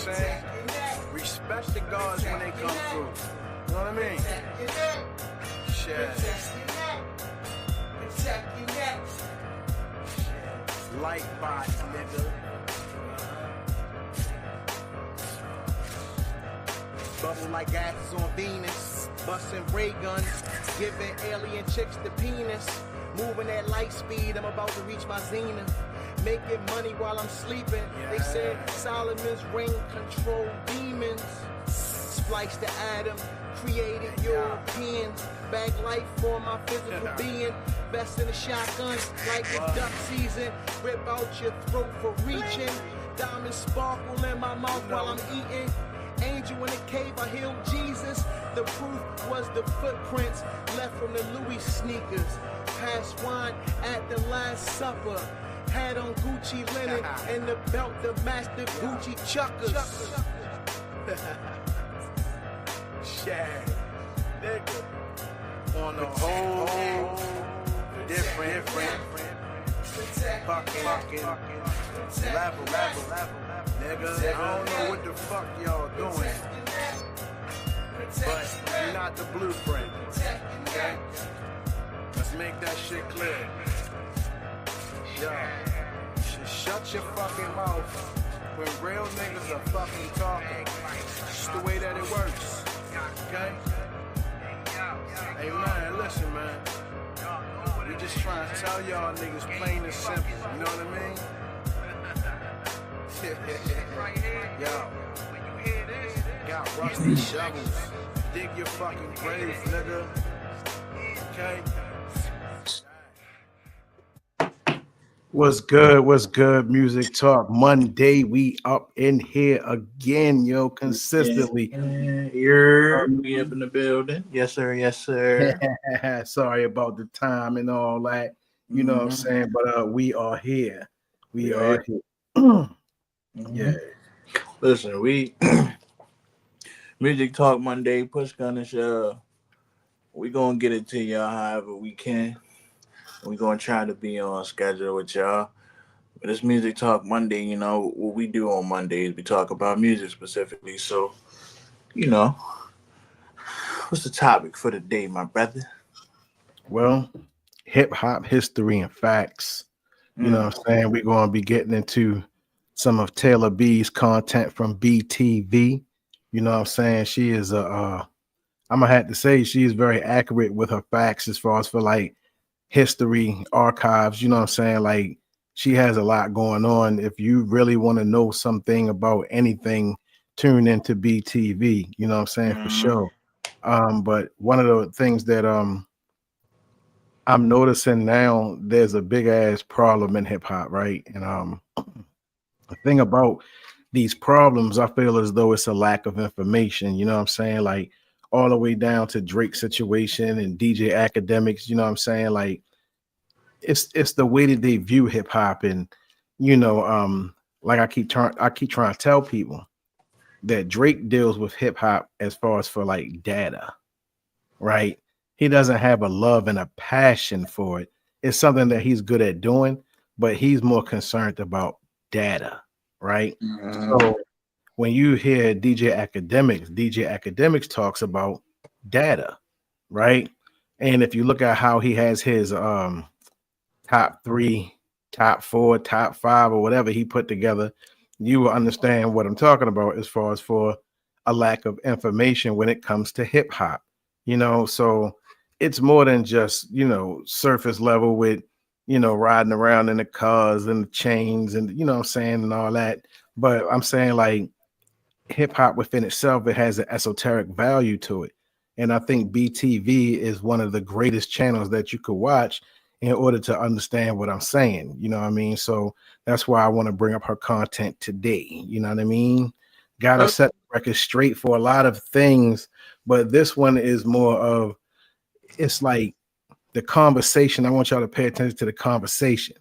saying? Respect the gods when they come through. You know what I mean? Shit. Light box, nigga. Bubble like asses on Venus, busting ray guns, giving alien chicks the penis. Moving at light speed, I'm about to reach my zenith. Making money while I'm sleeping. They said Solomon's ring control demons. Spliced the atom, created Europeans. Bag life for my physical being. Best in a shotgun, like it's duck season. Rip out your throat for reaching. Diamonds sparkle in my mouth while I'm eating. Angel in the cave, I healed Jesus. The proof was the footprints left from the Louis sneakers. Passed wine at the Last Supper. Had on Gucci linen and the belt that matched the Gucci chuckers. Shag, nigga. On the whole different fucking level. Nigga, I don't know what the fuck y'all doing, but you're not the blueprint, okay? Let's make that shit clear. Yo, shut your fucking mouth when real niggas are fucking talking. It's the way that it works, okay? Hey man, listen man, we just trying to tell y'all niggas plain and simple, you know what I mean? Yo, when you hear this, got rusty shovels. Dig your fucking grave, nigga. Okay? What's good? What's good? Music Talk Monday. We up in here again, yo, consistently. We up in the building. Yes, sir. Yes, sir. Sorry about the time and all that. You know what I'm saying? But we are here. We are here. Yeah. Listen, we Music Talk Monday, Push Gun Show. We gonna get it to y'all however we can. We gonna try to be on schedule with y'all. But it's Music Talk Monday, you know, what we do on Mondays, we talk about music specifically. So, you know, what's the topic for the day, my brother? Well, hip hop history and facts. You know what I'm saying? We're gonna be getting into some of Taylor B's content from BTV. You know what I'm saying? She is I'm gonna have to say she is very accurate with her facts as far as for like history archives. You know what I'm saying? Like she has a lot going on. If you really want to know something about anything, tune into BTV. You know what I'm saying? For sure. But one of the things that I'm noticing now, there's a big ass problem in hip hop, right? And the thing about these problems, I feel as though it's a lack of information. You know what I'm saying? Like all the way down to Drake situation and DJ Academics. You know what I'm saying? Like it's the way that they view hip hop, and you know, like I keep trying to tell people that Drake deals with hip hop as far as for like data, right? He doesn't have a love and a passion for it. It's something that he's good at doing, but he's more concerned about data, right? So when you hear DJ Academics talks about data, right? And if you look at how he has his top 3, top 4, top 5, or whatever he put together, you will understand what I'm talking about as far as for a lack of information when it comes to hip hop. You know, so it's more than just, you know, surface level with, you know, riding around in the cars and the chains and, you know what I'm saying, and all that. But I'm saying like hip hop within itself, it has an esoteric value to it. And I think BTV is one of the greatest channels that you could watch in order to understand what I'm saying. You know what I mean? So that's why I want to bring up her content today. You know what I mean? Got to set the record straight for a lot of things, but this one is more of, it's like the conversation. I want y'all to pay attention to the conversation.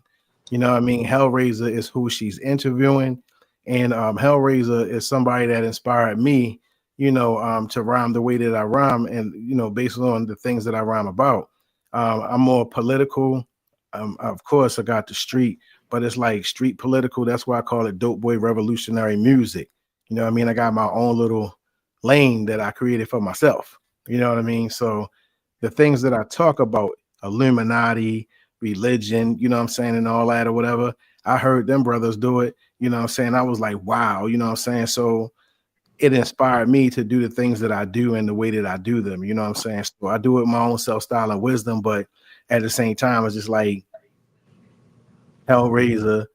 You know what I mean? Hellraiser is who she's interviewing, and Hellraiser is somebody that inspired me, you know, to rhyme the way that I rhyme, and you know, based on the things that I rhyme about. I'm more political. Of course, I got the street, but it's like street political. That's why I call it dope boy revolutionary music. You know what I mean? I got my own little lane that I created for myself. You know what I mean? So the things that I talk about, Illuminati, religion, you know what I'm saying, and all that or whatever, I heard them brothers do it. You know what I'm saying? I was like, wow, you know what I'm saying? So it inspired me to do the things that I do and the way that I do them. You know what I'm saying? So I do it my own self style and wisdom, but at the same time, it's just like Hellraiser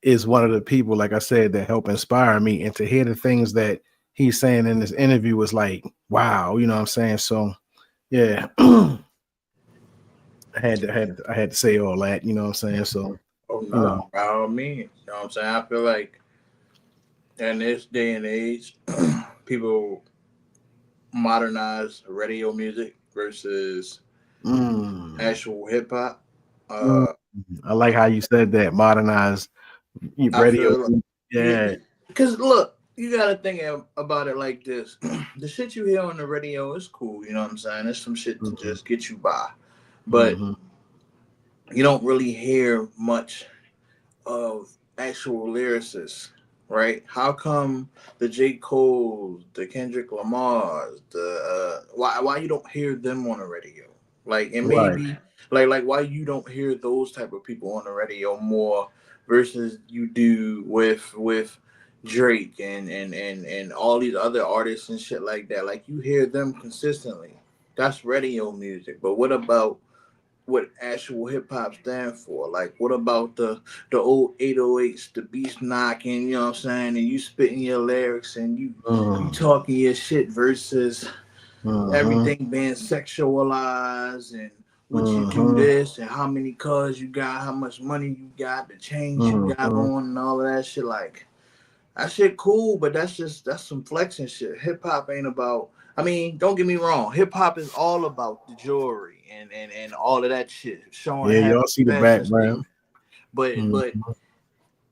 is one of the people, like I said, that help inspire me. And to hear the things that he's saying in this interview was like, wow, you know what I'm saying? So yeah, I had to say all that, you know what I'm saying? So Oh no, by all means. You know what I'm saying? I feel like in this day and age, people modernize radio music versus actual hip hop. I like how you said that, modernize radio. Yeah. Because look, you got to think about it like this. The shit you hear on the radio is cool, you know what I'm saying? There's some shit to just get you by. But you don't really hear much of actual lyricists, right? How come the J. Cole's, the Kendrick Lamar's, the why you don't hear them on the radio? Like, and maybe like why you don't hear those type of people on the radio more versus you do with Drake and all these other artists and shit like that. Like, you hear them consistently. That's radio music. But what about what actual hip hop stand for? Like, what about the old 808s, the beats knocking, you know what I'm saying, and you spitting your lyrics and you talking your shit versus everything being sexualized and what you do this and how many cars you got, how much money you got, the chains you got on and all of that shit. Like, that shit cool, but that's some flexing shit. Hip hop ain't about, I mean, don't get me wrong, hip hop is all about the jewelry and all of that shit. Showing y'all see the background. But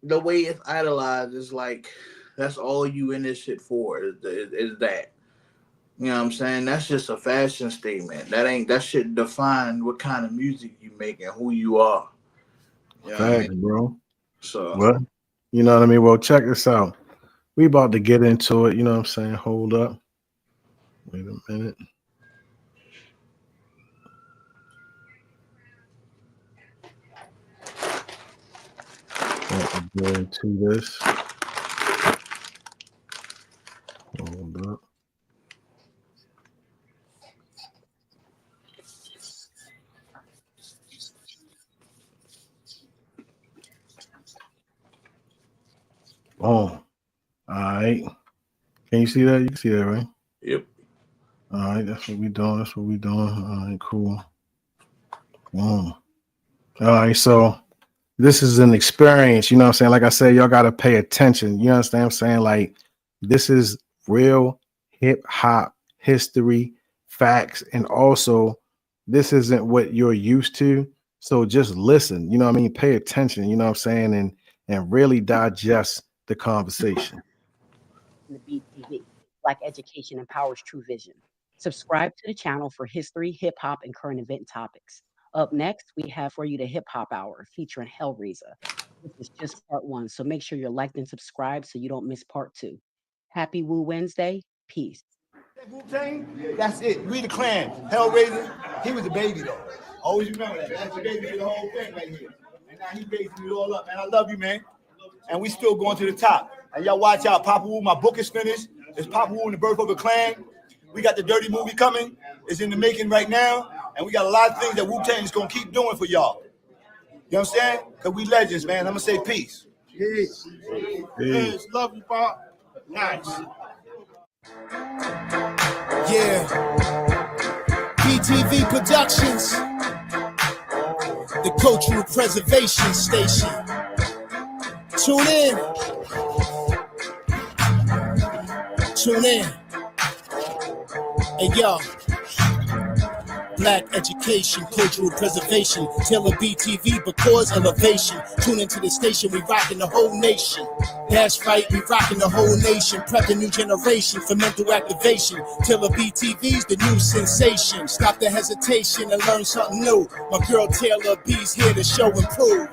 the way it's idolized is like, that's all you in this shit for is that. You know what I'm saying? That's just a fashion statement. That shit define what kind of music you make and who you are. You know Facts, bro. So, well, you know what I mean? Well, check this out. We about to get into it. You know what I'm saying? Hold up. Wait a minute. Let me go into this. Hold up. Oh, all right. Can you see that? You can see that, right? Yep. All right, that's what we doing. All right, cool. All right, so this is an experience, you know what I'm saying? Like I said, y'all got to pay attention. You understand what I'm saying? Like, this is real hip hop history, facts, and also this isn't what you're used to. So just listen, you know what I mean? Pay attention, you know what I'm saying? And really digest the conversation. The BTV, Black Education Empowers True Vision. Subscribe to the channel for history, hip hop, and current event topics. Up next, we have for you the Hip Hop Hour featuring Hellraiser. This is just part one, so make sure you're liked and subscribed so you don't miss part two. Happy Woo Wednesday. Peace. Wu-Tang, that's it. We the clan. Hellraiser, he was a baby though. Always remember that. That's the baby for the whole thing right here. And now he's basing it all up, man. I love you, man. And we still going to the top. And y'all watch out, Papa Wu. My book is finished. It's Papa Wu and the Birth of a Clan. We got the Dirty movie coming. It's in the making right now. And we got a lot of things that Wu-Tang is going to keep doing for y'all. You know what I'm saying? Because we legends, man. I'm going to say peace. Peace. Peace. Love you, Pop. Nice. Yeah. BTV Productions. The Cultural Preservation Station. Tune in. Tune in. Hey, yo. Black education, cultural preservation. Tailor BTV because elevation. Tune into the station, we rockin' the whole nation. That's right, we rockin' the whole nation. Prep the new generation for mental activation. Tailor BTV's the new sensation. Stop the hesitation and learn something new. My girl Taylor B's here to show and prove.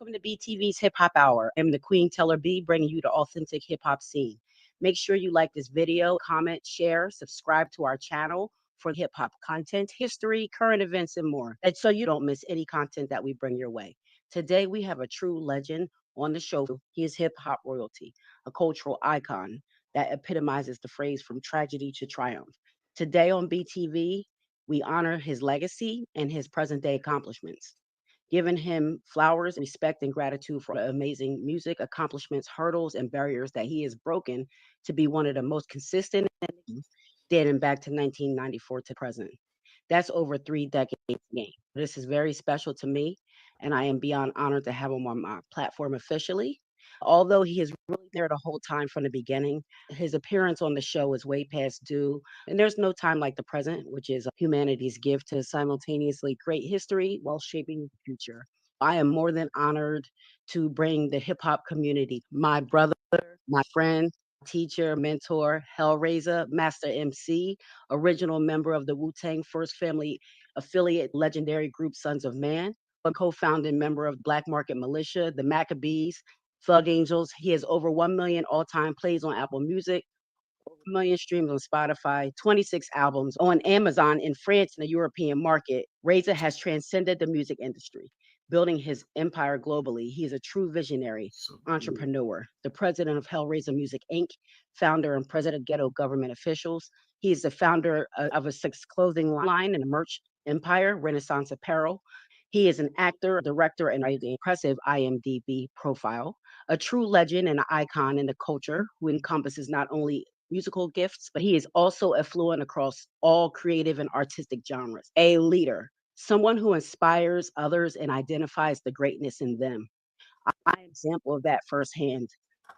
Welcome to BTV's Hip Hop Hour. I'm the Queen Teller B, bringing you the authentic hip hop scene. Make sure you like this video, comment, share, subscribe to our channel for hip hop content, history, current events, and more. And so you don't miss any content that we bring your way. Today, we have a true legend on the show. He is hip hop royalty, a cultural icon that epitomizes the phrase from tragedy to triumph. Today on BTV, we honor his legacy and his present day accomplishments, giving him flowers, respect, and gratitude for amazing music, accomplishments, hurdles, and barriers that he has broken to be one of the most consistent dating back to 1994 to present. That's over 3 decades game. This is very special to me, and I am beyond honored to have him on my platform officially. Although he is really there the whole time from the beginning, his appearance on the show is way past due. And there's no time like the present, which is humanity's gift to simultaneously create history while shaping the future. I am more than honored to bring the hip hop community, my brother, my friend, teacher, mentor, Hellraiser, Master MC, original member of the Wu Tang First Family affiliate legendary group Sons of Man, a co founding member of Black Market Militia, the Maccabees, Thug Angels. He has over 1 million all time plays on Apple Music, over 1 million streams on Spotify, 26 albums on Amazon in France and the European market. Reza has transcended the music industry, building his empire globally. He is a true visionary, entrepreneur, the president of Hellraiser Music Inc., founder and president of Ghetto Government Officials. He is the founder of a six clothing line and a merch empire, Renaissance Apparel. He is an actor, director, and an impressive IMDb profile, a true legend and an icon in the culture who encompasses not only musical gifts, but he is also affluent across all creative and artistic genres. A leader, someone who inspires others and identifies the greatness in them. I'm an example of that firsthand,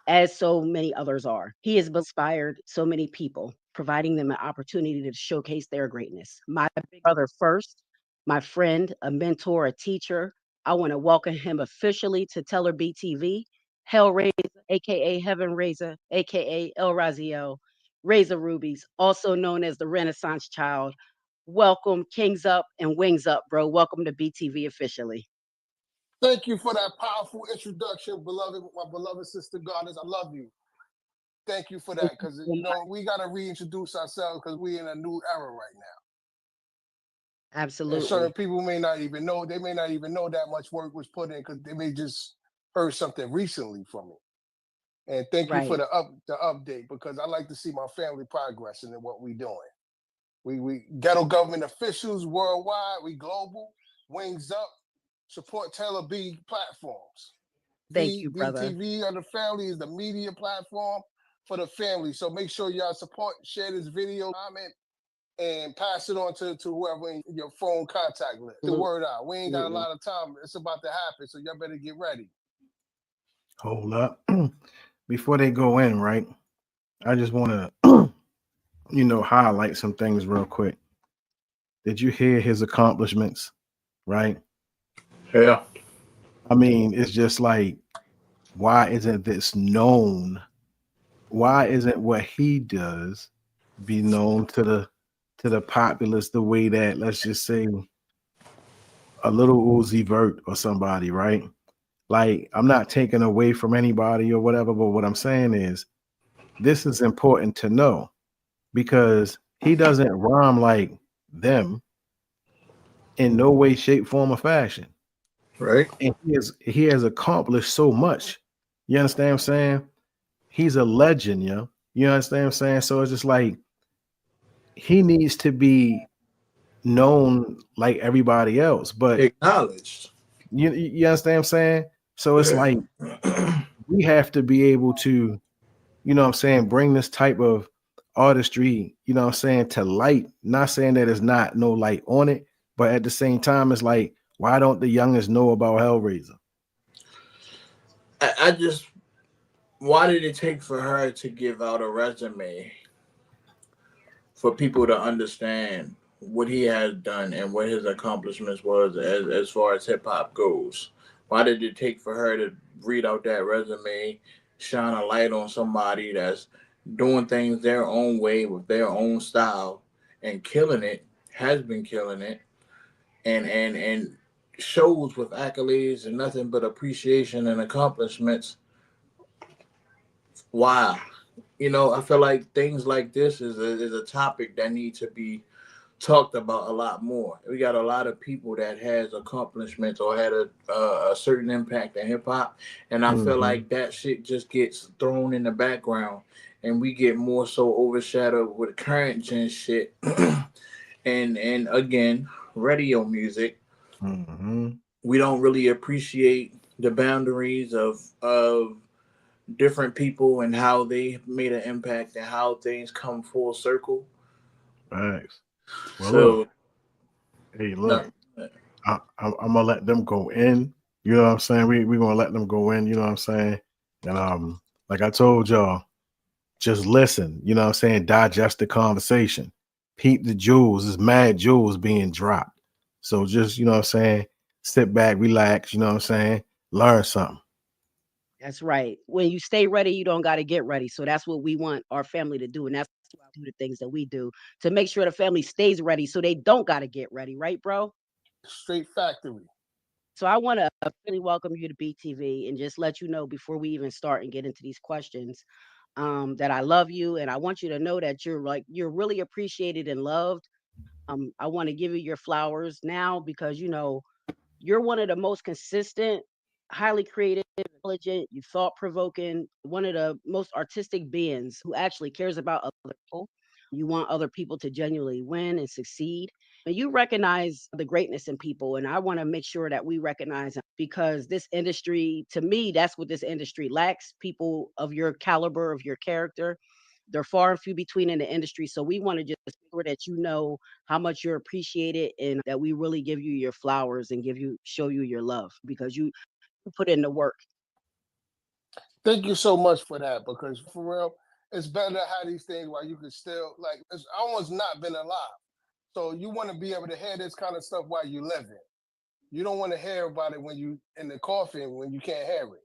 as so many others are. He has inspired so many people, providing them an opportunity to showcase their greatness. My big brother first, my friend, a mentor, a teacher. I want to welcome him officially to Teller BTV. Hellraiser, aka Heaven Raiser, aka El Raziel, Razor Rubies, also known as the Renaissance Child. Welcome, Kings Up and Wings Up, bro. Welcome to BTV officially. Thank you for that powerful introduction, beloved, my beloved sister goddess. I love you. Thank you for that, because we gotta reintroduce ourselves because we're in a new era right now. Absolutely. And certain people may not even know. They may not even know that much work was put in because they may just heard something recently from me. And thank you for the update, because I like to see my family progressing in what we're doing. We ghetto government officials worldwide. We global. Wings up. Support Taylor B platforms. Thank you, brother. BTV of the family is the media platform for the family. So make sure y'all support, share this video, comment, and pass it on to whoever in your phone contact list. The word out. We ain't got a lot of time. It's about to happen, so y'all better get ready. Hold up. Before they go in, right? I just want to, highlight some things real quick. Did you hear his accomplishments? Right? Yeah. I mean, it's just like, why isn't this known? Why isn't what he does be known to the populace the way that, let's just say, a little Uzi Vert or somebody, right? Like, I'm not taking away from anybody or whatever, but what I'm saying is this is important to know, because he doesn't rhyme like them in no way, shape, form, or fashion. Right. And he has accomplished so much. You understand what I'm saying? He's a legend, yo. You understand what I'm saying? So it's just like he needs to be known like everybody else, but acknowledged. You understand what I'm saying? So it's like we have to be able to, bring this type of artistry, to light. Not saying that there's not no light on it, but at the same time, it's like, why don't the youngest know about Hellraiser? I just, why did it take for her to give out a resume for people to understand what he has done and what his accomplishments was as far as hip hop goes? Why did it take for her to read out that resume, shine a light on somebody that's doing things their own way with their own style and killing it, has been killing it, and shows with accolades and nothing but appreciation and accomplishments. Wow. I feel like things like this is a topic that needs to be talked about a lot more. We got a lot of people that has accomplishments or had a certain impact in hip hop, and I feel Mm-hmm. like that shit just gets thrown in the background, and we get more so overshadowed with current gen shit, and again, radio music. Mm-hmm. We don't really appreciate the boundaries of different people and how they made an impact and how things come full circle. Thanks. Well, look, So hey, look, no, I'm gonna let them go in. You know what I'm saying? We gonna let them go in. You know what I'm saying? And like I told y'all, just listen. You know what I'm saying? Digest the conversation. Peep the jewels. There's mad jewels being dropped. So just you know what I'm saying. Sit back, relax. You know what I'm saying? Learn something. That's right. When you stay ready, you don't got to get ready. So that's what we want our family to do. And that's why we do the things that we do to make sure the family stays ready so they don't got to get ready. Right, bro? Straight factory. So I want to really welcome you to BTV and just let you know before we even start and get into these questions that I love you. And I want you to know that you're really appreciated and loved. I want to give you your flowers now because, you're one of the most consistent, highly creative, intelligent, you thought provoking, one of the most artistic beings who actually cares about other people. You want other people to genuinely win and succeed. And you recognize the greatness in people. And I want to make sure that we recognize them because this industry, to me, that's what this industry lacks people of your caliber, of your character. They're far and few between in the industry. So we want to just make sure that you know how much you're appreciated and that we really give you your flowers and show you your love because you put in the work. Thank you so much for that because for real, it's better to have these things while you can still like. It's almost not been alive, so you want to be able to hear this kind of stuff while you living. You don't want to hear about it when you in the coffin when you can't hear it.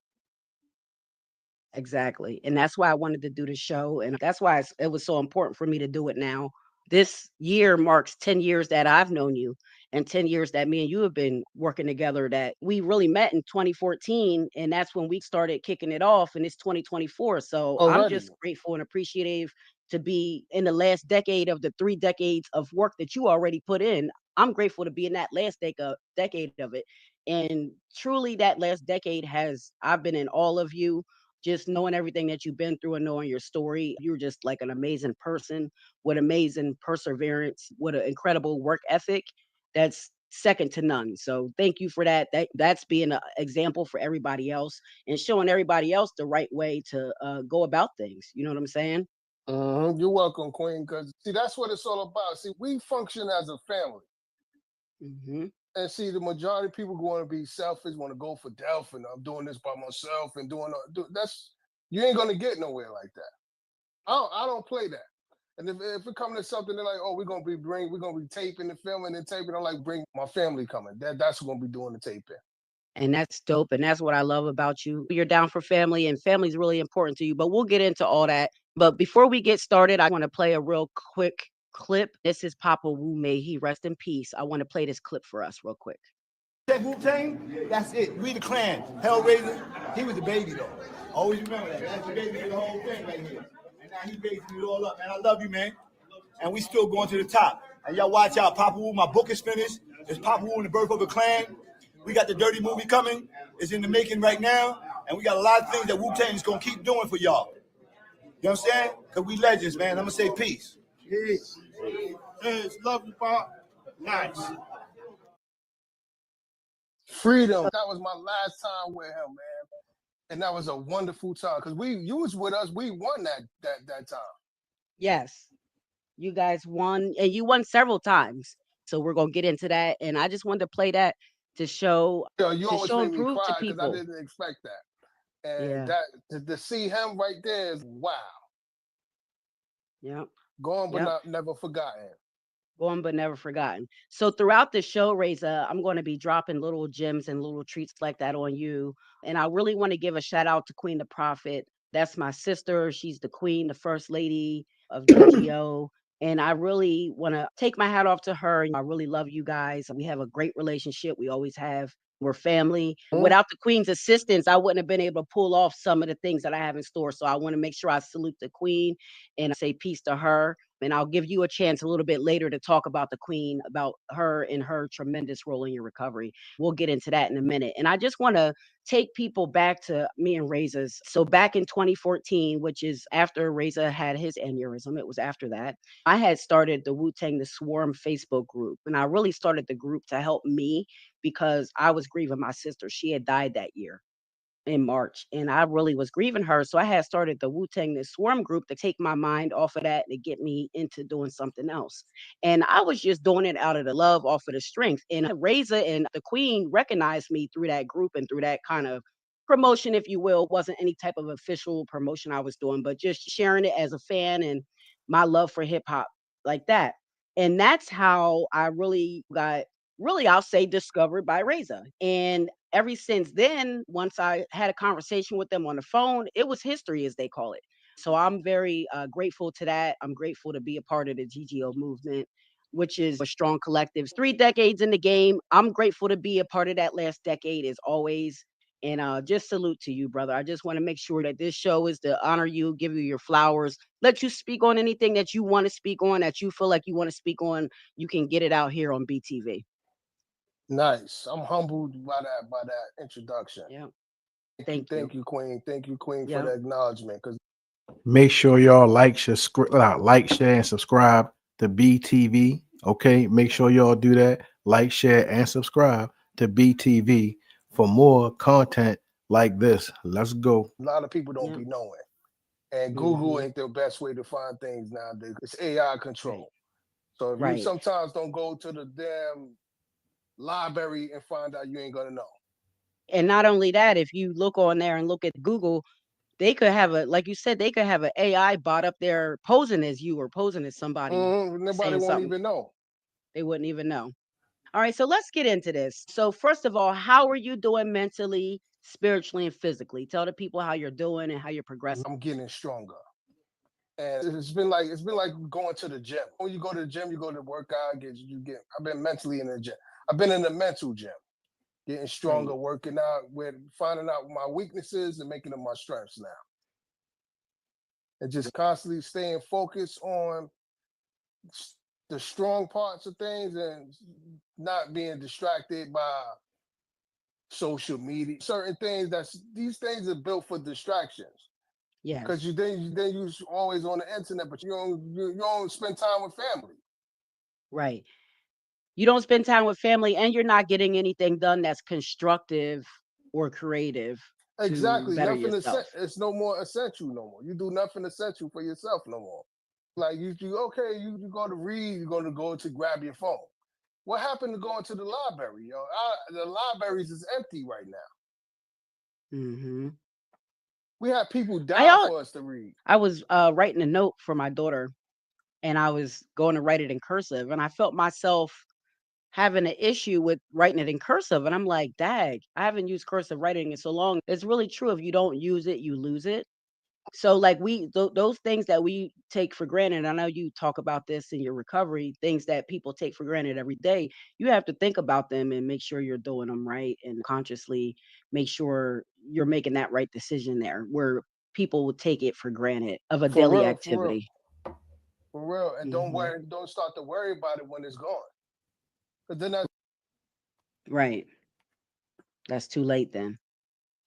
Exactly. And that's why I wanted to do the show. And that's why it was so important for me to do it now. This year marks 10 years that I've known you and 10 years that me and you have been working together that we really met in 2014. And that's when we started kicking it off. And it's 2024. So I'm Already. just grateful and appreciative to be in the last decade of the 3 decades of work that you already put in. I'm grateful to be in that last decade of it. And truly, that last decade I've been in all of you just knowing everything that you've been through and knowing your story, you're just like an amazing person with amazing perseverance, with an incredible work ethic that's second to none. So thank you for that. That's being an example for everybody else and showing everybody else the right way to go about things. You know what I'm saying? You're welcome, Queen. Because see, that's what it's all about. See, we function as a family, Hmm. and see, the majority of people want to be selfish, want to go for death, and I'm doing this by myself and that's you ain't gonna get nowhere like that. I don't play that. And if it comes to something, they're like, oh, we're gonna be taping the film and then taping. I'm like, bring my family coming. That's who gonna be doing the taping. And that's dope. And that's what I love about you. You're down for family, and family is really important to you. But we'll get into all that. But before we get started, I want to play a real quick clip. This is Papa Wu. May he rest in peace. I want to play this clip for us real quick. That Wu-Tang, that's it. We the clan. Hellraiser, he was the baby though. Always remember that. That's the baby of the whole thing right here. And now he basing it all up. Man, I love you, man. And we still going to the top. And y'all watch out. Papa Wu, my book is finished. It's Papa Wu and the Birth of a Clan. We got the Dirty movie coming. It's in the making right now. And we got a lot of things that Wu-Tang is going to keep doing for y'all. You know what I'm saying? Because we legends, man. I'm going to say peace. Peace. Peace. Love you, Pop. Nice. Freedom. That was my last time with him, man, and that was a wonderful time because you was with us. We won that time. Yes, you guys won, and you won several times. So we're gonna get into that. And I just wanted to play that to show Yo, you to always show made and me prove to cry because I people. didn't expect that, and Yeah. that to see him right there is wow. Yep. Gone but Yep. not never forgotten. Gone but never forgotten. So throughout the show, Reza, I'm going to be dropping little gems and little treats like that on you. And I really want to give a shout out to Queen the Prophet. That's my sister. She's the queen, the first lady of GGO. And I really want to take my hat off to her. I really love you guys. We have a great relationship. We always have. We're family. Without the Queen's assistance, I wouldn't have been able to pull off some of the things that I have in store. So I want to make sure I salute the Queen and say peace to her. And I'll give you a chance a little bit later to talk about the Queen, about her and her tremendous role in your recovery. We'll get into that in a minute. And I just want to take people back to me and Reza's. So back in 2014, which is after Reza had his aneurysm, it was after that. I had started the Wu-Tang the Swarm Facebook group, and I really started the group to help me because I was grieving my sister. She had died that year in March, and I really was grieving her. So I had started the Wu-Tang the Swarm group to take my mind off of that and to get me into doing something else. And I was just doing it out of the love, off of the strength. And Reza and the Queen recognized me through that group and through that kind of promotion, if you will. It wasn't any type of official promotion I was doing, but just sharing it as a fan and my love for hip hop like that. And that's how I really got, really, I'll say, discovered by Reza. And ever since then, once I had a conversation with them on the phone, it was history, as they call it. So I'm very grateful to that. I'm grateful to be a part of the GGO movement, which is a strong collective. 3 decades in the game. I'm grateful to be a part of that last decade, as always. And just salute to you, brother. I just want to make sure that this show is to honor you, give you your flowers, let you speak on anything that you want to speak on, that you feel like you want to speak on. You can get it out here on BTV. Nice. I'm humbled by that introduction. Yeah. Thank you. Thank you, Queen. Thank you, Queen, for Yeah. the acknowledgement. Because Make sure y'all like, share, and subscribe to BTV. Okay, make sure y'all do that. Like, share, and subscribe to BTV for more content like this. Let's go. a lot of people don't Yeah. be knowing. And Google Mhm. ain't the best way to find things nowadays. It's AI Right. control. So if you Right. sometimes don't go to the damn library and find out, you ain't gonna know. And not only that, if you look on there and look at Google, they could have a, like you said, they could have an AI bot up there posing as you or posing as somebody Nobody saying won't something. even know. They wouldn't even know. All right, so let's get into this. So first of all, how are you doing mentally, spiritually, and physically? Tell the people how you're doing and how you're progressing. I'm getting stronger. And it's been like going to the gym. When you go to the gym, you go to work out, I've been mentally in the gym. I've been in the mental gym, getting stronger, Right. working out, with finding out my weaknesses and making them my strengths now. And just constantly staying focused on the strong parts of things and not being distracted by social media. Certain things these things are built for distractions. Because Yes. you always on the internet, but you don't spend time with family. Right. You don't spend time with family and you're not getting anything done that's constructive or creative to Exactly. better Nothing yourself. it's no more essential no more. You do nothing essential for yourself no more. Like you go to read, you're gonna go to grab your phone. What happened to going to the library? Yo, the libraries is empty right now. Mhm. We have people I die al- for us to read. I was writing a note for my daughter and I was going to write it in cursive and I felt myself having an issue with writing it in cursive and I'm like, "Dag, I haven't used cursive writing in so long." It's really true. If you don't use it, you lose it. So like those things that we take for granted, I know you talk about this in your recovery, things that people take for granted every day. You have to think about them and make sure you're doing them right and consciously make sure you're making that right decision there where people will take it for granted of a For daily real, for real, activity. for real. And Mhm. don't start to worry about it when it's gone. Because then Right. That's too late then.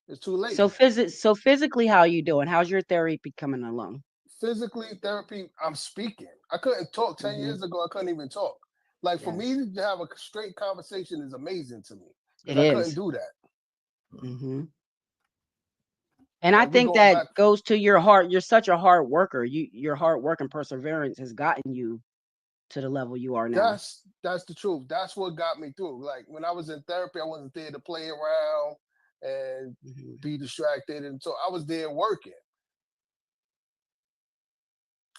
it's too late So then. physically, how are you doing? How's your therapy coming along? Physically, therapy, I'm speaking. I couldn't talk 10 Mhm. years ago. I couldn't even talk. Like for Yes. me to have a straight conversation is amazing to me It because I couldn't is. do that. Mhm. And I Like we're think going that back. goes to your heart. You're such a hard worker. Your hard work and perseverance has gotten you to the level you are now. That's the truth. That's what got me through. Like when I was in therapy, I wasn't there to play around and Mhm. be distracted, and so I was there working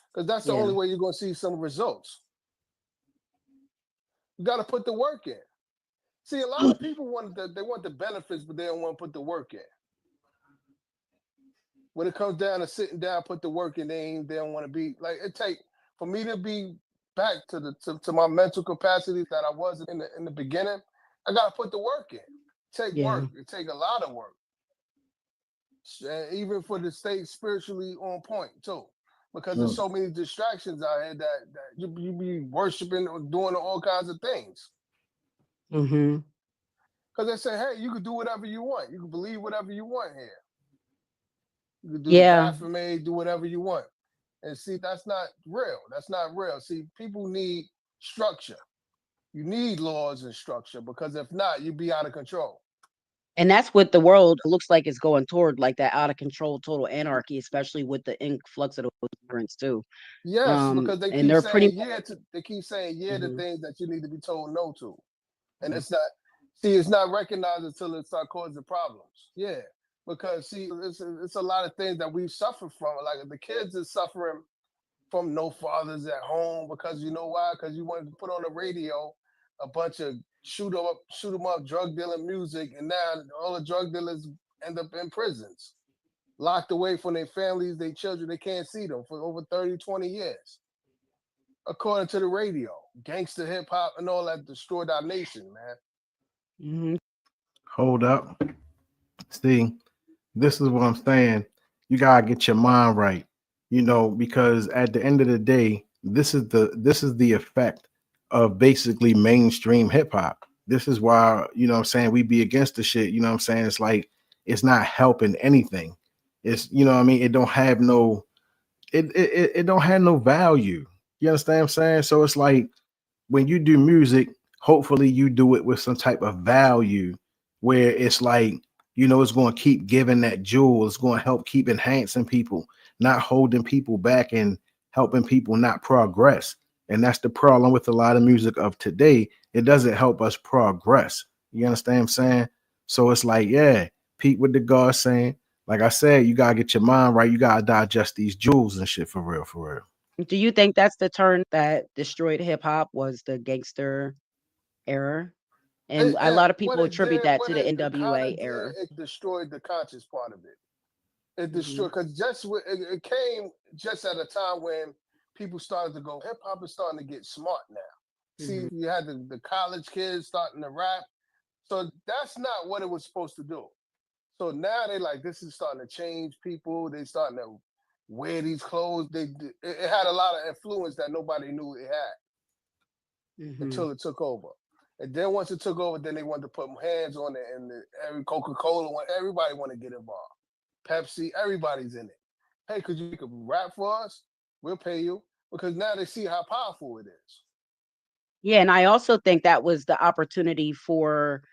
because that's the only Yeah. way you're gonna see some results. You got to put the work in. See, a lot of people they want the benefits, but they don't want to put the work in. When it comes down to sitting down, put the work in, they don't want to be like it take for me to be back to my mental capacity that I was in the beginning, I gotta put the work in. Take Yeah. work. It take a lot of work. And even for the stay spiritually on point too. Because there's Mm. so many distractions out here that you be worshiping or doing all kinds of things. Mm-hmm. Because they say, hey, you can do whatever you want. You can believe whatever you want here. You can do the Yeah. Baphomet, do whatever you want. And see, that's not real. That's not real. See, people need structure. You need laws and structure because if not, you'd be out of control. And that's what the world looks like is going toward, like that out of control, total anarchy, especially with the influx of those immigrants too. Yes, because they And keep they're pretty saying they keep saying to much. things that you need to be told no to. And Mhm. it's not it's not recognized until it start causing problems. Yeah. Because see, it's a lot of things that we suffer from. Like the kids are suffering from no fathers at home because you know why? Because you wanted to put on the radio a bunch of shoot 'em up drug dealing music, and now all the drug dealers end up in prisons, locked away from their families, their children. They can't see them for over 30, 20 years. According to the radio, gangster hip hop and all that destroyed our nation, man. Mhm. Hold up. See, this is what I'm saying. You gotta get your mind right, because at the end of the day, this is the effect of basically mainstream hip hop. This is why, what I'm saying, we be against the shit, what I'm saying? It's like it's not helping anything. It's what I mean, it don't have no value. You understand what I'm saying? So it's like when you do music, hopefully you do it with some type of value where it's like, it's going to keep giving that jewel. It's going to help keep enhancing people, not holding people back and helping people not progress. And that's the problem with a lot of music of today. It doesn't help us progress. You understand what I'm saying? So it's like, yeah, Pete with the God saying, like I said, you got to get your mind right. You got to digest these jewels and shit for real, for real. Do you think that's the turn that destroyed hip hop was the gangster era? And a lot of people attribute that to the It kind NWA of did, era. it destroyed the conscious part of it. It Mhm. destroyed because it came just at a time when people started to go. Hip hop is starting to get smart now. See, Mhm. you had the college kids starting to rap, so that's not what it was supposed to do. So now they like this is starting to change people. They starting to wear these clothes. It had a lot of influence that nobody knew it had Mhm. until it took over. And then once it took over, then they wanted to put hands on it, and every Coca-Cola, everybody want to get involved. Pepsi, everybody's in it. Hey, could you make a rap for us? We'll pay you because now they see how powerful it is. Yeah, and I also think that was the opportunity for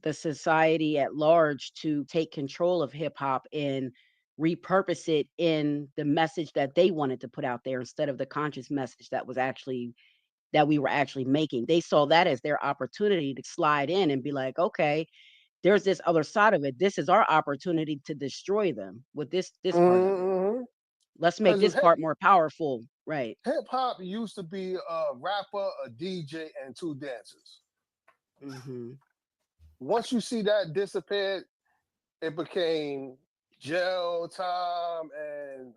the society at large to take control of hip hop and repurpose it in the message that they wanted to put out there instead of the conscious message that we were actually making. They saw that as their opportunity to slide in and be like, okay, there's this other side of it. This is our opportunity to destroy them with this part of it. Mm-hmm. Let's make Because this part more powerful. Right. hip hop used to be a rapper, a DJ, and two dancers. Hmm. Once you see that disappear, it became jail time and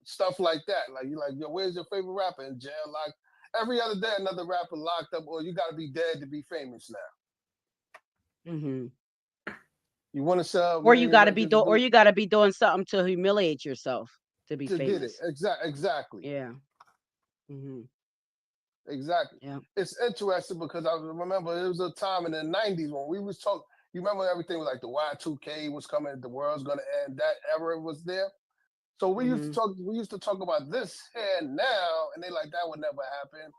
stuff like that. Like you're like, yo, where's your favorite rapper in jail? Like every other day, another rapper locked up, or you got to be dead to be famous now. Hmm. You want to sell Or you name, gotta be records, doing or you gotta be doing something to humiliate yourself to be to get it. famous. Exactly. Yeah. Hmm. Exactly. Yeah. It's interesting because I remember there was a time in the 90s when we was talking. You remember everything was like the Y2K was coming, the world's gonna end. That era was there. So Hmm. we used to talk about this here now, and they like that would never happen.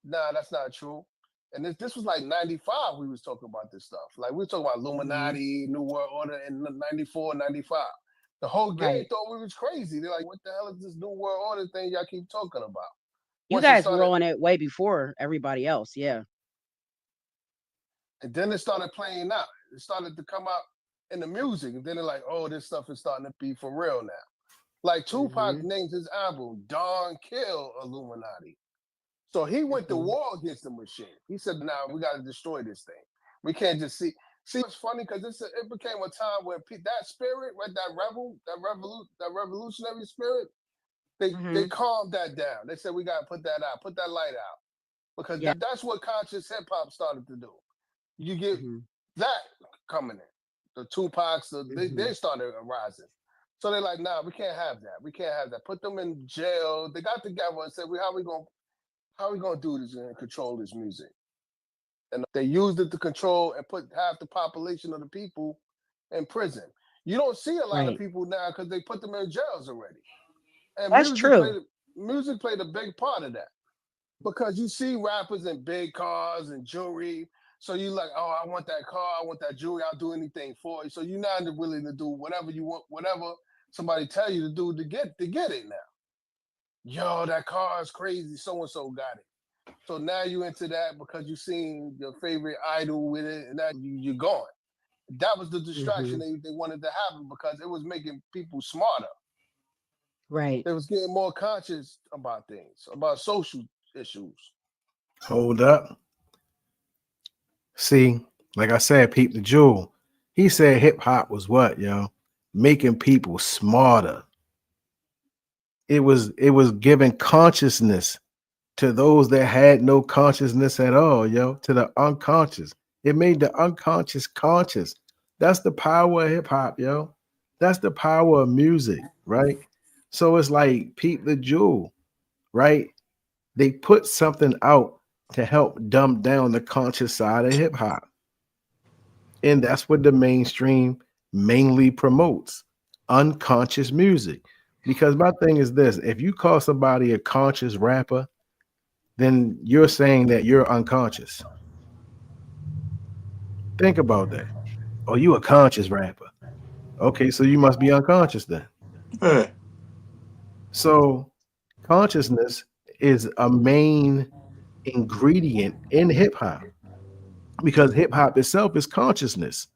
Nah, that's not true. And this was like 95, we was talking about this stuff. Like we were talking about Hmm. Illuminati, New World Order in 94, 95. The whole game Right. thought we was crazy. They're like, what the hell is this New World Order thing y'all keep talking about? You Once it guys were started, on it way before everybody else. Yeah. and then it started playing out. It started to come out in the music. And then they're like, oh, this stuff is starting to be for real now. Like Tupac Hmm. named his album Don Kill Illuminati. So he went to Hmm. war against the machine. He said, "Nah, we got to destroy this thing. We can't just see." See, it's funny because it became a time where that spirit, right, that revolutionary spirit, They calmed that down. They said we gotta put that out, put that light out. Because that's what conscious hip hop started to do. You get that coming in. The Tupacs, they started arising. So they're like, nah, we can't have that. We can't have that. Put them in jail. They got together and said, how are we gonna do this and control this music? And they used it to control and put half the population of the people in prison. You don't see a lot of people now because they put them in jails already. And that's true. Music played a big part of that. Because you see rappers in big cars and jewelry. So you like, oh, I want that car, I want that jewelry, I'll do anything for you. So you're not willing to do whatever you want, whatever somebody tell you to do to get it now. Yo, that car is crazy, so-and-so got it. So now you into that because you seen your favorite idol with it, and now you're gone. That was the distraction they wanted to happen because it was making people smarter. Right. They was getting more conscious about things, about social issues. Hold up. See, like I said, Peep the Jewel. He said hip hop was what, yo? Making people smarter. It was giving consciousness to those that had no consciousness at all, yo, to the unconscious. It made the unconscious conscious. That's the power of hip hop, yo. That's the power of music, right? So it's like Peep the Jewel, right? They put something out to help dumb down the conscious side of hip hop. And that's what the mainstream mainly promotes, unconscious music. Because my thing is this, if you call somebody a conscious rapper, then you're saying that you're unconscious. Think about that. Oh, you a conscious rapper. Okay, so you must be unconscious then. Yeah. So consciousness is a main ingredient in hip hop because hip hop itself is consciousness.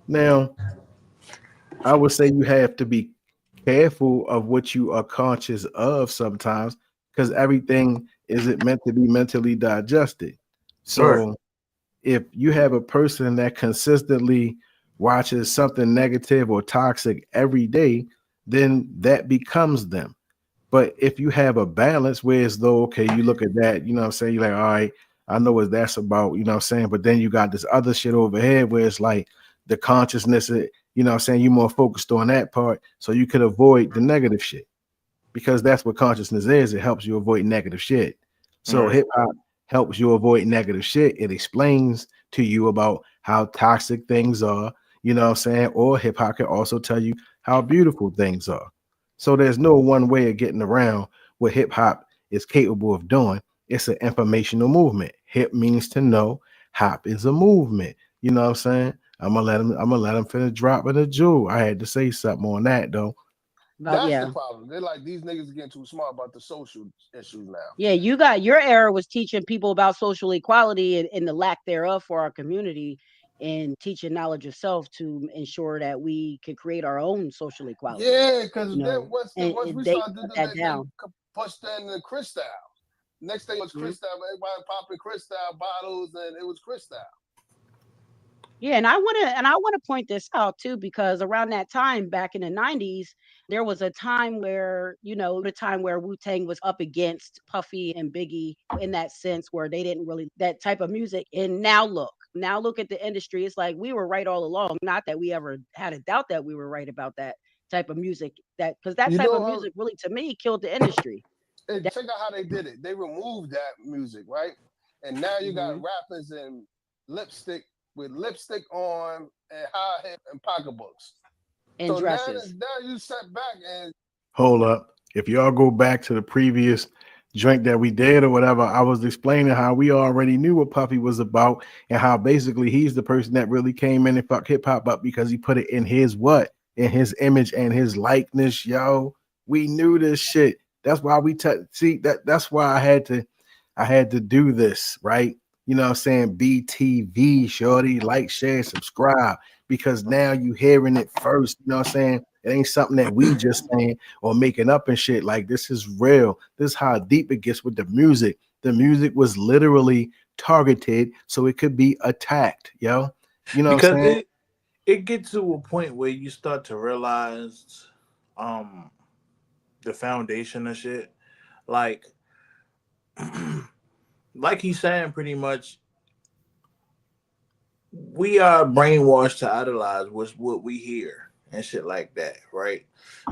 Now, I would say you have to be careful of what you are conscious of sometimes because everything isn't meant to be mentally digested. So if you have a person that consistently watches something negative or toxic every day, then that becomes them. But if you have a balance where it's though, okay, you look at that, you know what I'm saying? You're like, all right, I know what that's about, you know what I'm saying? But then you got this other shit over here where it's like the consciousness, you know what I'm saying? You're more focused on that part so you could avoid the negative shit because that's what consciousness is. It helps you avoid negative shit. So hip hop helps you avoid negative shit. It explains to you about how toxic things are, you know what I'm saying? Or hip hop can also tell you how beautiful things are. So there's no one way of getting around what hip hop is capable of doing. It's an informational movement. Hip means to know. Hop is a movement. You know what I'm saying? I'm gonna let him finish dropping the jewel. I had to say something on that though. That's the problem. They're like, these niggas are getting too smart about the social issues now. Yeah, you got your era was teaching people about social equality and the lack thereof for our community and teaching knowledge of self to ensure that we could create our own social equality. Yeah, because You then know, once and we they started to put do that that, down. they pushed in the Cristal. Next thing was Cristal. Everybody popping Cristal bottles, and it was Cristal. Yeah, and I want to point this out too because around that time back in the 90s, there was a time where, the time where Wu-Tang was up against Puffy and Biggie in that sense where they didn't really that type of music. And now look at the industry. It's like we were right all along. Not that we ever had a doubt that we were right about that type of music. That because that type of music really to me killed the industry. Check out how they did it. They removed that music, right? And now you got rappers in lipstick with lipstick on and high hat and pocketbooks. And so dresses. Now you sat back and hold up. If y'all go back to the previous drink that we did or whatever, I was explaining how we already knew what Puffy was about and how basically he's the person that really came in and fucked hip hop up because he put it in his what? In his image and his likeness, yo. We knew this shit. That's why that's why I had to do this, right? You know what I'm saying? BTV, shorty, like, share, subscribe, because now you hearing it first. You know what I'm saying? It ain't something that we just saying or making up and shit. Like, this is real. This is how deep it gets with the music. The music was literally targeted so it could be attacked, yo. You know because what I'm saying? It gets to a point where you start to realize the foundation of shit. Like, like he's saying, pretty much, we are brainwashed to idolize what we hear and shit like that, right?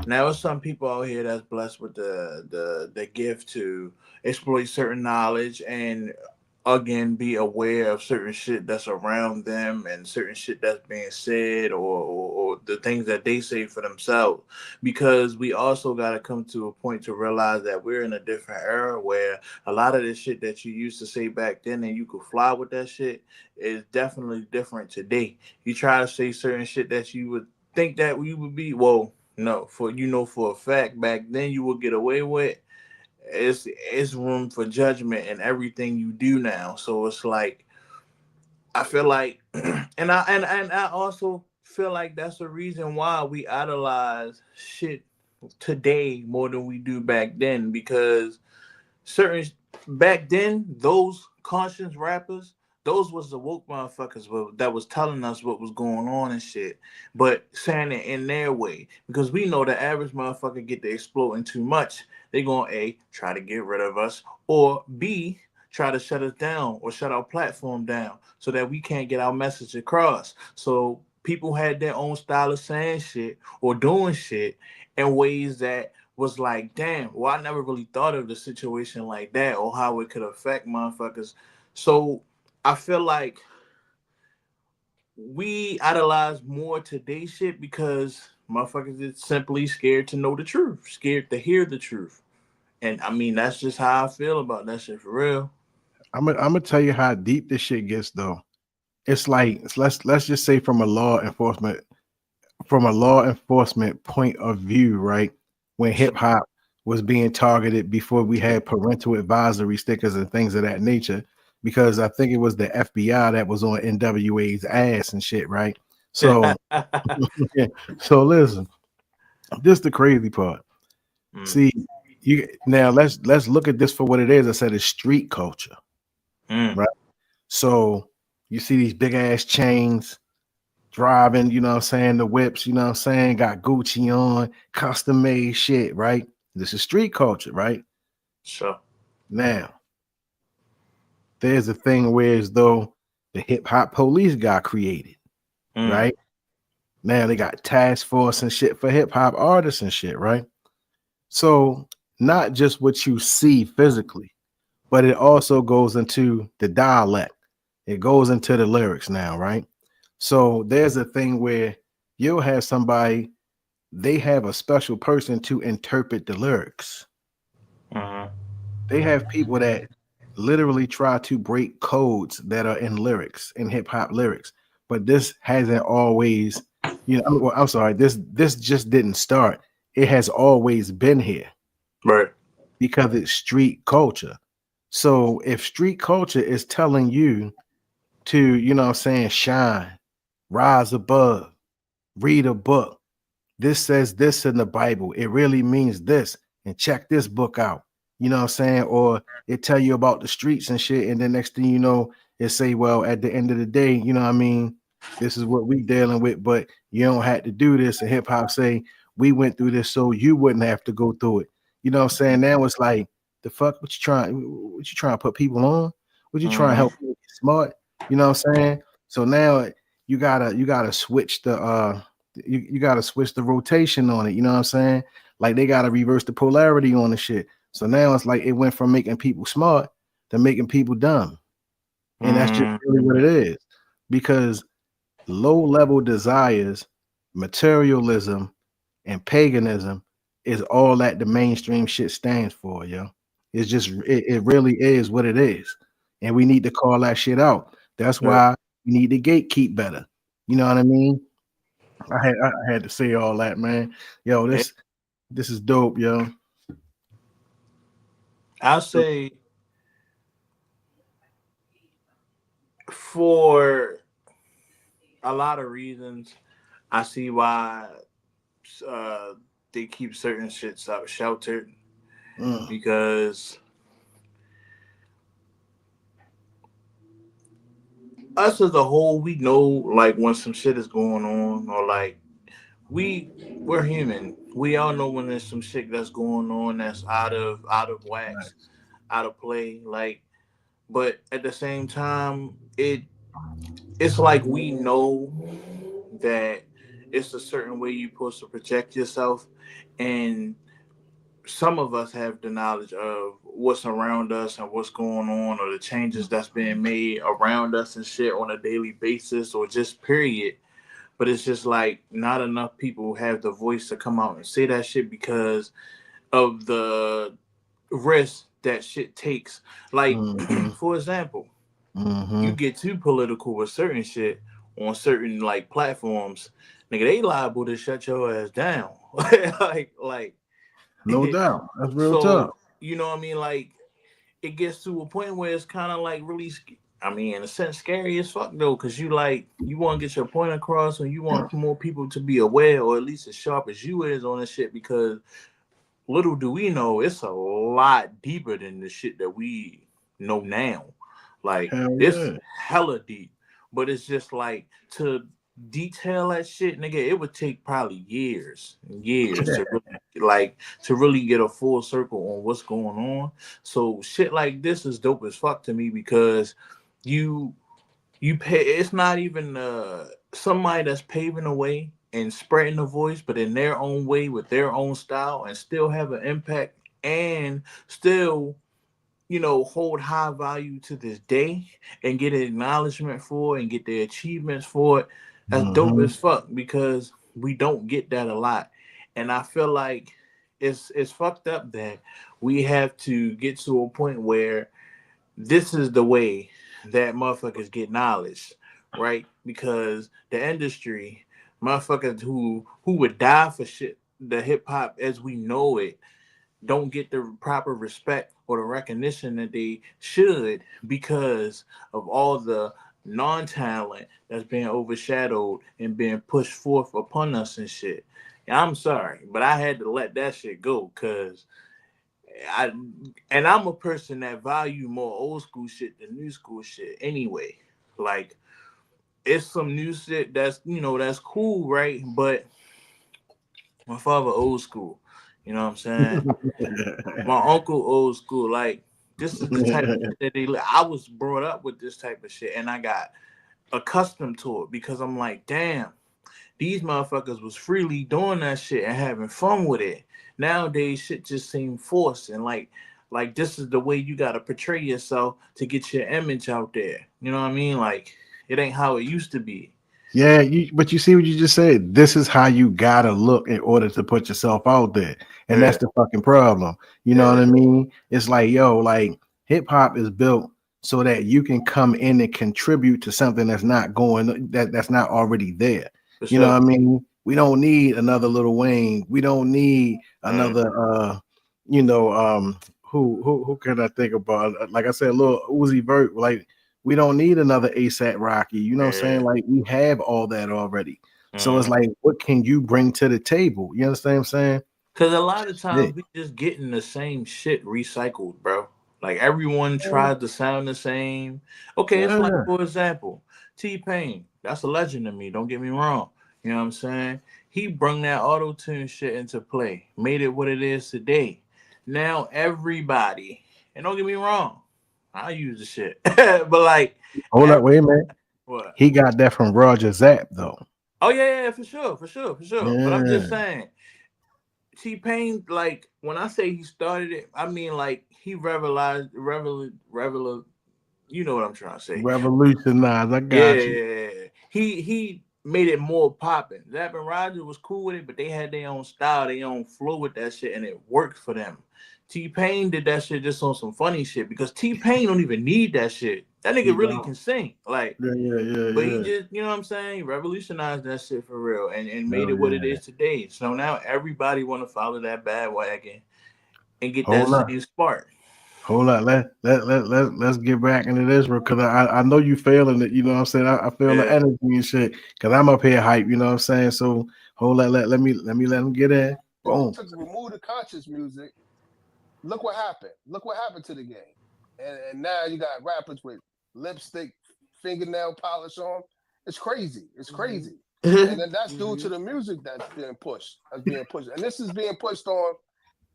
Now, there's some people out here that's blessed with the gift to exploit certain knowledge and again be aware of certain shit that's around them and certain shit that's being said or the things that they say for themselves, because we also got to come to a point to realize that we're in a different era where a lot of the shit that you used to say back then and you could fly with that shit is definitely different today. You try to say certain shit that you would think that you would be, well, no, for a fact back then you would get away with. It's room for judgment in everything you do now. So it's like, I feel like, and I also feel like that's the reason why we idolize shit today more than we do back then, because certain back then, those conscious rappers, those was the woke motherfuckers that was telling us what was going on and shit, but saying it in their way, because we know the average motherfucker get to exploding too much, they gonna A, try to get rid of us, or B, try to shut us down or shut our platform down so that we can't get our message across. So people had their own style of saying shit or doing shit in ways that was like, damn, well, I never really thought of the situation like that or how it could affect motherfuckers. So I feel like we idolize more today's shit because motherfuckers is simply scared to know the truth, scared to hear the truth. And I mean, that's just how I feel about that shit for real. I'm gonna tell you how deep this shit gets though. It's like let's just say from a law enforcement point of view, right? When hip hop was being targeted before we had parental advisory stickers and things of that nature, because I think it was the FBI that was on NWA's ass and shit, right? So, yeah. So listen, this is the crazy part. Mm, See, you now let's look at this for what it is. I said it's street culture, mm, right? So you see these big ass chains driving, you know what I'm saying, the whips, you know what I'm saying, got Gucci on, custom made shit, right? This is street culture, right? sure. Now, there's a thing where as though the hip hop police got created, Mm, right? Now they got task force and shit for hip hop artists and shit, right? So not just what you see physically, but it also goes into the dialect. It goes into the lyrics now, right? So there's a thing where you'll have somebody, they have a special person to interpret the lyrics. mm, They have people that literally try to break codes that are in lyrics, in hip hop lyrics. But this hasn't always, well, I'm sorry, this just didn't start. It has always been here right. because it's street culture. So if street culture is telling you to, you know what I'm saying, shine, rise above, read a book, this says this in the Bible. It really means this. And check this book out. You know what I'm saying? Or it tell you about the streets and shit. And then next thing you know, it say, well, at the end of the day, you know what I mean? This is what we dealing with, but you don't have to do this. And hip hop say, we went through this so you wouldn't have to go through it. You know what I'm saying? Now it's like, the fuck, what you trying to put people on? What you trying to Mm, help people get smart? You know what I'm saying? So now you gotta switch you got to switch the rotation on it. You know what I'm saying? Like they got to reverse the polarity on the shit. So now it's like it went from making people smart to making people dumb. And that's just really what it mm, is. Because low level desires, materialism, and paganism is all that the mainstream shit stands for, yo. It's just, it really is what it is. And we need to call that shit out. That's yeah. why we need to gatekeep better. You know what I mean? I had to say all that, man. Yo, Yeah. this is dope, yo. I'll say for a lot of reasons, I see why uh, they keep certain shits out sheltered, Mm, because us as a whole, we know like when some shit is going on, or like we're human. We all know when there's some shit that's going on that's out of wax, out of play. Like, but at the same time, it's like we know that it's a certain way you're supposed to protect yourself, and some of us have the knowledge of what's around us and what's going on, or the changes that's being made around us and shit on a daily basis, or just period. But it's just like not enough people have the voice to come out and say that shit because of the risk that shit takes. Like, Mm-hmm. for example, you Mm-hmm. get too political with certain shit on certain like platforms, nigga, they liable to shut your ass down. like No doubt. That's real tough. so you know what I mean? Like it gets to a point where it's kind of like really I mean, in a sense, scary as fuck though, because you want to get your point across, and you want more people to be aware, or at least as sharp as you is on this shit. Because little do we know, it's a lot deeper than the shit that we know now. Like Hell it's yeah. hella deep, but it's just like to detail that shit, nigga. It would take probably years and years to really, like to really get a full circle on what's going on. So shit like this is dope as fuck to me because you you pay. It's not even somebody that's paving the way and spreading the voice, but in their own way with their own style, and still have an impact, and still hold high value to this day, and get an acknowledgement for it and get the achievements for it. That's dope Mm-hmm. as fuck because we don't get that a lot. And I feel like it's fucked up that we have to get to a point where this is the way that motherfuckers get knowledge, right? Because the industry, motherfuckers who would die for shit, the hip hop as we know it, don't get the proper respect or the recognition that they should because of all the non-talent that's being overshadowed and being pushed forth upon us and shit. And I'm sorry, but I had to let that shit go because I I'm a person that value more old school shit than new school shit anyway. Like it's some new shit that's that's cool, right? But my father old school. You know what I'm saying? My uncle old school. Like this is the type of shit that I was brought up with this type of shit, and I got accustomed to it because I'm like, damn, these motherfuckers was freely doing that shit and having fun with it. Nowadays, shit just seems forced and like this is the way you gotta portray yourself to get your image out there. You know what I mean? Like it ain't how it used to be. Yeah, but you see what you just said. This is how you gotta look in order to put yourself out there, and Yeah, that's the fucking problem. You know what yeah, I mean? It's like, yo, like hip hop is built so that you can come in and contribute to something that's not that's not already there. for You know sure. what I mean? We don't need another Little Wayne. We don't need Right. another you know, who can I think about? Like I said, little Uzi Vert, like we don't need another ASAP Rocky. You know what I'm saying? Yeah. Like we have all that already. So it's Mhm. like, what can you bring to the table? You understand what I'm saying? Cause a lot of Yeah. times we just getting the same shit recycled, bro. Like everyone tries to sound the same. Okay, it's like Yeah. for example, T Pain. That's a legend to me. Don't get me wrong. You know what I'm saying? He brung that auto tune shit into play, made it what it is today. Now everybody, and don't get me wrong, I use the shit, but like Hold up, every wait a minute. what? He got that from Roger Zapp, though. Oh yeah, for sure, for sure, for sure. But I'm just Yeah. saying, T Pain, like when I say he started it, I mean like he you know what I'm trying to say. Revolutionized. I got you. Yeah, he made it more popping. Zapp and Roger was cool with it, but they had their own style, their own flow with that shit, and it worked for them. T Pain did that shit just on some funny shit because T Pain don't even need that shit. That nigga He really don't. can sing, like. Yeah, yeah, yeah, But he yeah. just, you know what I'm saying, he revolutionized that shit for real, and made Hell it what it yeah. is today. So now everybody want to follow that bad wagon and get that Hold up. same spark. Hold on, let's get back into this because I know you feeling it, you know what I'm saying? I feel the Yeah. energy and shit because I'm up here hype, you know what I'm saying? So hold on, let him get in. If you Boom. took remove the conscious music, look what happened. Look what happened to the game. And now you got rappers with lipstick, fingernail polish on. It's crazy. It's crazy. And then that's due to the music that's being pushed. And this is being pushed on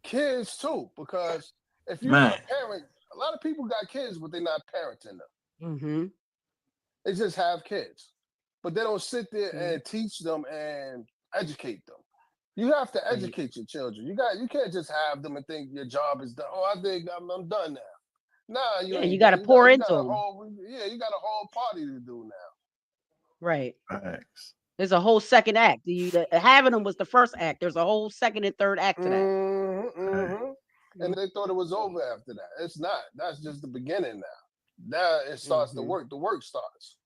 kids too, because if you're not a parent, a lot of people got kids, but they're not parenting them. They just have kids, but they don't sit there and teach them and educate them. You have to educate your children. You can't just have them and think your job is done. Oh, I think I'm done now. Nah, you ain't. You got to pour into them. You got a whole party to do now. Right. Thanks. There's a whole second act. Having them was the first act. There's a whole second and third act to that. And they thought it was over after that. It's not. That's just the beginning now. Now it starts to work. The work starts.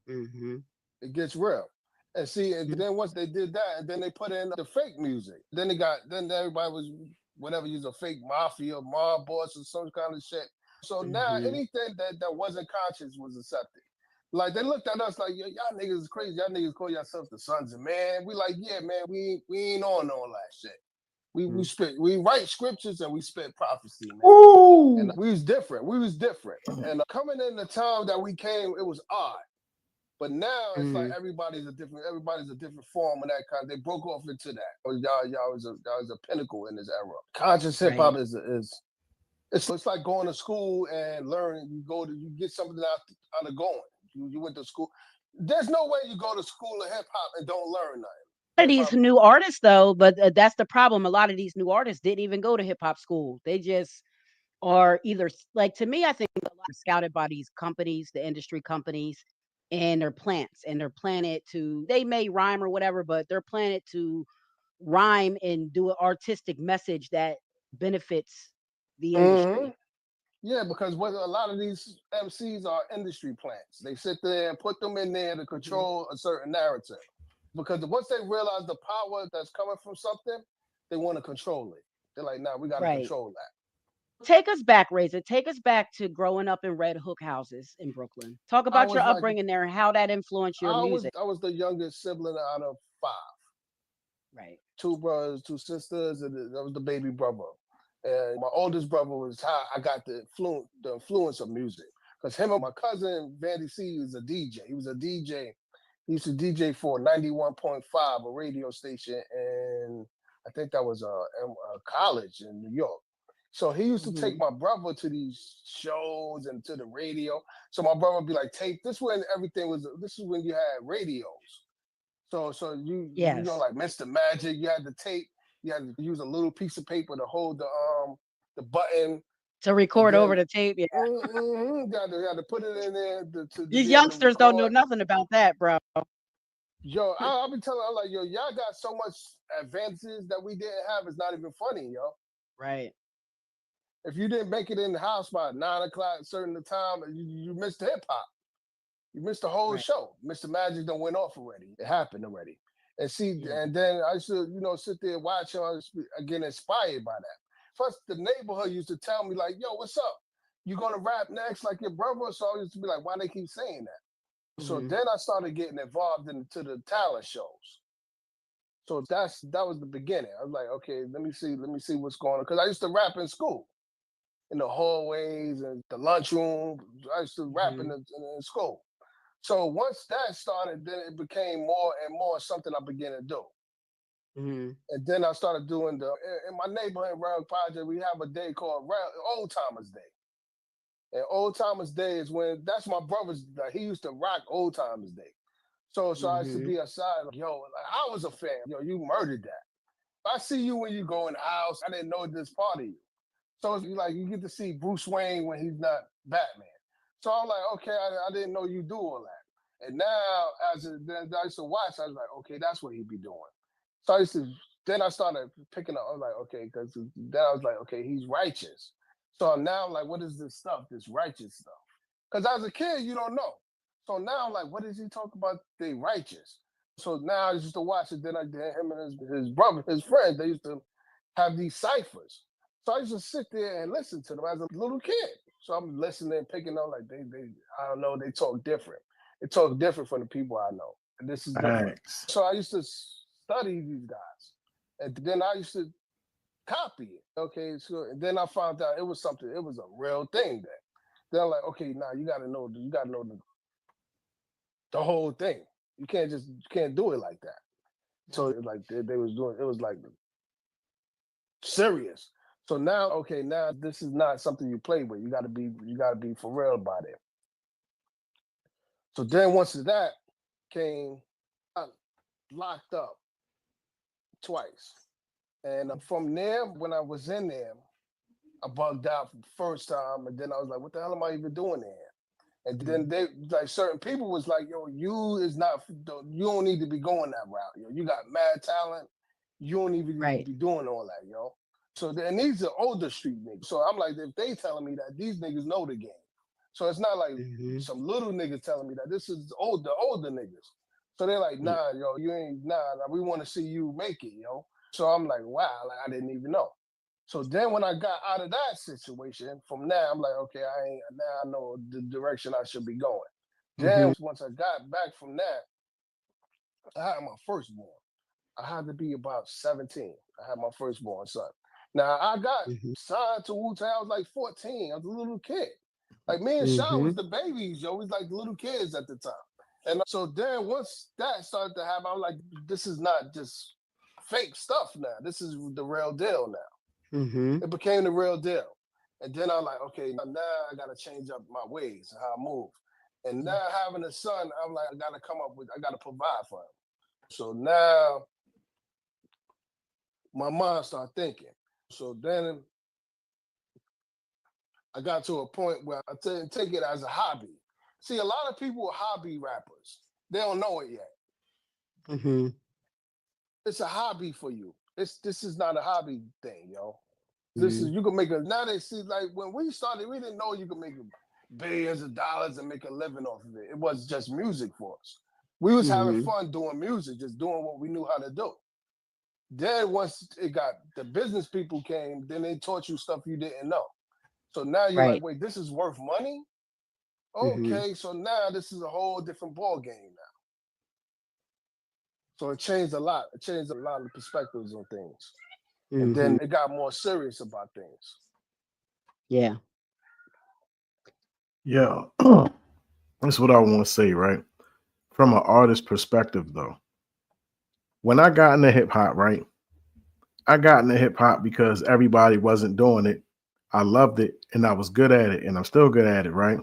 It gets real. And see, and then once they did that, and then they put in the fake music. Then everybody was whatever, use a fake mafia, mob boss, or some kind of shit. So now anything that wasn't conscious was accepted. Like they looked at us like, y'all niggas is crazy. Y'all niggas call yourselves the sons of man. We like, yeah, man, we ain't on all that shit. We write scriptures and we spit prophecy, man. Ooh. And we was different. And coming in the town that we came, it was odd. But now it's like everybody's a different form of that kind. They broke off into that. Y'all was a pinnacle in this era. Conscious hip hop is it's like going to school and learning. You get something out of going. You went to school. There's no way you go to school of hip hop and don't learn nothing. A lot of these new artists, though, but that's the problem. A lot of these new artists didn't even go to hip hop school. They just are either, like, to me, I think a lot are scouted by these companies, the industry companies, and their plants, and they're planted to. They may rhyme or whatever, but they're planted to rhyme and do an artistic message that benefits the industry. Yeah, because what a lot of these MCs are industry plants. They sit there and put them in there to control a certain narrative. Because once they realize the power that's coming from something, they want to control it. They're like, nah, we got to control that. Take us back, Razor. Take us back to growing up in Red Hook houses in Brooklyn. Talk about your upbringing there and how that influenced your music. I was the youngest sibling out of 5. Right. 2 brothers, 2 sisters, and I was the baby brother. And my oldest brother was how I got the influence of music. Because him and my cousin, Vandy C, is a DJ. He was a DJ. He used to DJ for 91.5, a radio station, and I think that was a college in New York. So he used to take my brother to these shows and to the radio. So my brother would be like, tape. This is when you had radios. So you know, like Mr. Magic, you had the tape. You had to use a little piece of paper to hold the button. To record over the tape, yeah. You had to put it in there. These youngsters don't know nothing about that, bro. Yo, I'll be telling, I'm like, yo, y'all got so much advances that we didn't have. It's not even funny, yo. Right. If you didn't make it in the house by 9 o'clock, certain time, you missed hip hop. You missed the whole show. Mr. Magic done went off already. It happened already. And see, and then I used to, sit there and watch him, get inspired by that. Plus, the neighborhood used to tell me, like, yo, what's up? You gonna rap next like your brother? So I used to be like, why they keep saying that? So then I started getting involved into the talent shows. So that was the beginning. I was like, okay, let me see what's going on. Because I used to rap in school, in the hallways and the lunchroom. I used to rap in school. So once that started, then it became more and more something I began to do. And then I started doing in my neighborhood Round Project, we have a day called Old Timers Day. And Old Timers Day is that's my brother's, he used to rock Old Timers Day. So I used to be outside, like, yo, like, I was a fan. Yo, you murdered that. I see you when you go in the house. I didn't know this part of you. So it's like you get to see Bruce Wayne when he's not Batman. So I'm like, okay, I didn't know you do all that. And now, I used to watch, I was like, okay, that's what he'd be doing. So then I started picking up. I was like, okay, because then I was like, okay, he's righteous. So now I'm like, what is this stuff, this righteous stuff? Because as a kid, you don't know. So now I'm like, what does he talk about? They righteous. So now I used to watch it. Then him and his brother, his friends, they used to have these ciphers. So I used to sit there and listen to them as a little kid. So I'm listening, picking up, like they I don't know, they talk different. They talk different from the people I know. And this is different. So I used to study these guys. And then I used to copy it. Okay, so and then I found out it was a real thing then. Then I'm like, okay, now you gotta know the whole thing. You can't do it like that. So like they was doing, it was like serious. So now, okay, now this is not something you play with. You gotta be for real about it. So then once that came, I locked up twice. And from there, when I was in there, I bugged out for the first time, and then I was like, "What the hell am I even doing there?" And then they like certain people was like, "Yo, you don't need to be going that route. Yo, you got mad talent. You don't even need to be doing all that, yo." So then these are older street niggas. So I'm like, if they telling me that, these niggas know the game. So it's not like some little niggas telling me that. This is older niggas. So they're like, "Nah, yo, you ain't we want to see you make it, yo." So I'm like, wow, like I didn't even know. So then when I got out of that situation, from now I'm like, okay, I know the direction I should be going. Then once I got back from that, I had my firstborn. I had to be about 17. I had my firstborn son. Now I got signed to Wu-Tang. I was like 14. I was a little kid. Like me and Sean was the babies, yo. We was like little kids at the time. And so then once that started to happen, I'm like, this is not just fake stuff now. This is the real deal now. It became the real deal. And then I'm like, okay, now I got to change up my ways and how I move. And now having a son, I'm like, I got to provide for him. So now my mind started thinking. So then I got to a point where I take it as a hobby. See, a lot of people are hobby rappers. They don't know it yet. It's a hobby for you. This is not a hobby thing, yo. This is, you can make now they see, like when we started, we didn't know you could make billions of dollars and make a living off of it. It was just music for us. We was having fun doing music, just doing what we knew how to do. Then once the business people came, then they taught you stuff you didn't know. So now you're like, wait, this is worth money? Okay, so now this is a whole different ball game now. So it changed a lot. It changed a lot of perspectives on things. And then it got more serious about things. Yeah. Yeah. That's what I want to say, right? From an artist perspective, though. When I got into hip hop, right? I got into hip hop because everybody wasn't doing it. I loved it and I was good at it and I'm still good at it, right?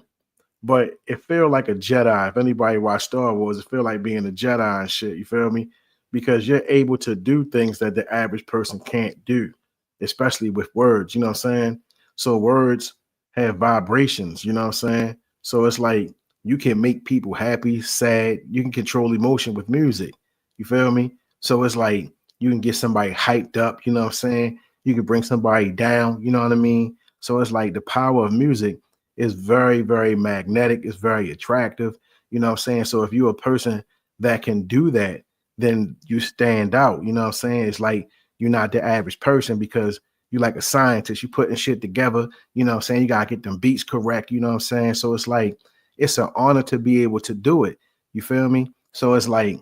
But it felt like a Jedi. If anybody watched Star Wars, it felt like being a Jedi and shit. You feel me? Because you're able to do things that the average person can't do, especially with words. You know what I'm saying? So words have vibrations. You know what I'm saying? So it's like you can make people happy, sad. You can control emotion with music. You feel me? So it's like you can get somebody hyped up. You know what I'm saying? You can bring somebody down. You know what I mean? So it's like the power of music is very, very magnetic. It's very attractive. You know what I'm saying? So if you're a person that can do that, then you stand out. You know what I'm saying? It's like you're not the average person because you're like a scientist. You putting shit together. You know what I'm saying? You got to get them beats correct. You know what I'm saying? So it's like, it's an honor to be able to do it. You feel me? So it's like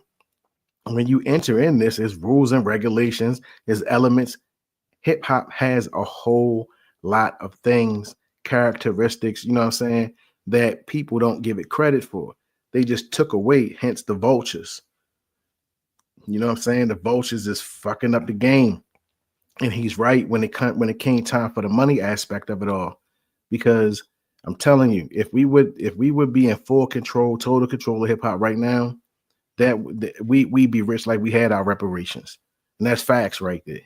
when you enter in this, it's rules and regulations, it's elements. Hip hop has a whole lot of things, characteristics, you know what I'm saying, that people don't give it credit for. They just took away, hence the vultures. You know what I'm saying? The vultures is fucking up the game. And he's right when it came time for the money aspect of it all. Because I'm telling you, if we would be in full control, total control of hip hop right now, that we'd be rich like we had our reparations. And that's facts right there.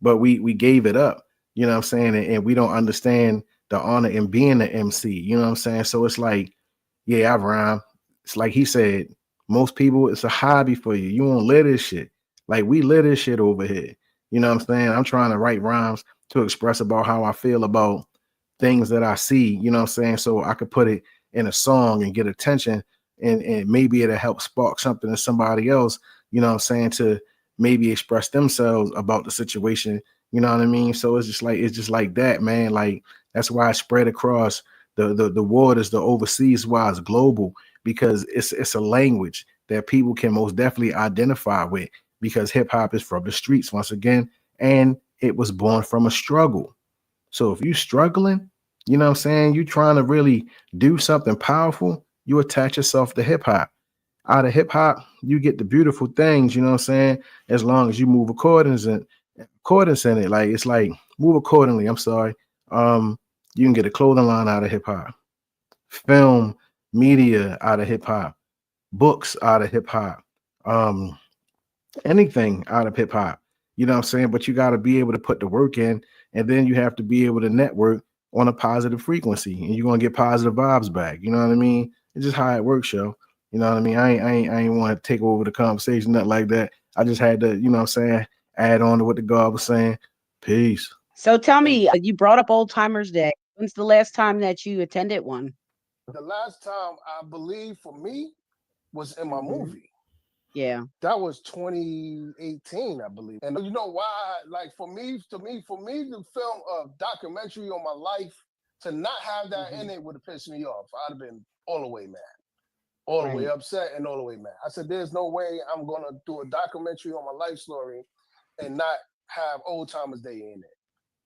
But we gave it up, you know what I'm saying? And we don't understand the honor in being an MC, you know what I'm saying? So it's like, yeah, I rhyme. It's like he said, most people, it's a hobby for you. You won't live this shit. Like we live this shit over here. You know what I'm saying? I'm trying to write rhymes to express about how I feel about things that I see, you know what I'm saying? So I could put it in a song and get attention and maybe it'll help spark something in somebody else, you know what I'm saying, to maybe express themselves about the situation, you know what I mean? So it's just like that, man. Like that's why I spread across the waters, the overseas, why it's global, because it's a language that people can most definitely identify with, because hip hop is from the streets once again, and it was born from a struggle. So if you're struggling, you know what I'm saying, you trying to really do something powerful, you attach yourself to hip hop. Out of hip hop, you get the beautiful things, you know what I'm saying? As long as you move accordance in it. Like it's like move accordingly. I'm sorry. You can get a clothing line out of hip hop, film, media out of hip hop, books out of hip hop, um, anything out of hip hop. You know what I'm saying? But you got to be able to put the work in, and then you have to be able to network on a positive frequency, and you're gonna get positive vibes back. You know what I mean? It's just how it works, yo. You know what I mean? I ain't want to take over the conversation, nothing like that. I just had to, you know what I'm saying, add on to what the God was saying. Peace. So tell me, you brought up Old Timers Day. When's the last time that you attended one? The last time I believe for me was in my Mhm. movie. Yeah. That was 2018, I believe. And you know why? Like for me, to film a documentary on my life, to not have that in it would have pissed me off. I'd have been all the way mad, all the way Right. upset, and all the way mad. I said, "There's no way I'm gonna do a documentary on my life story and not have Old Timers Day in it."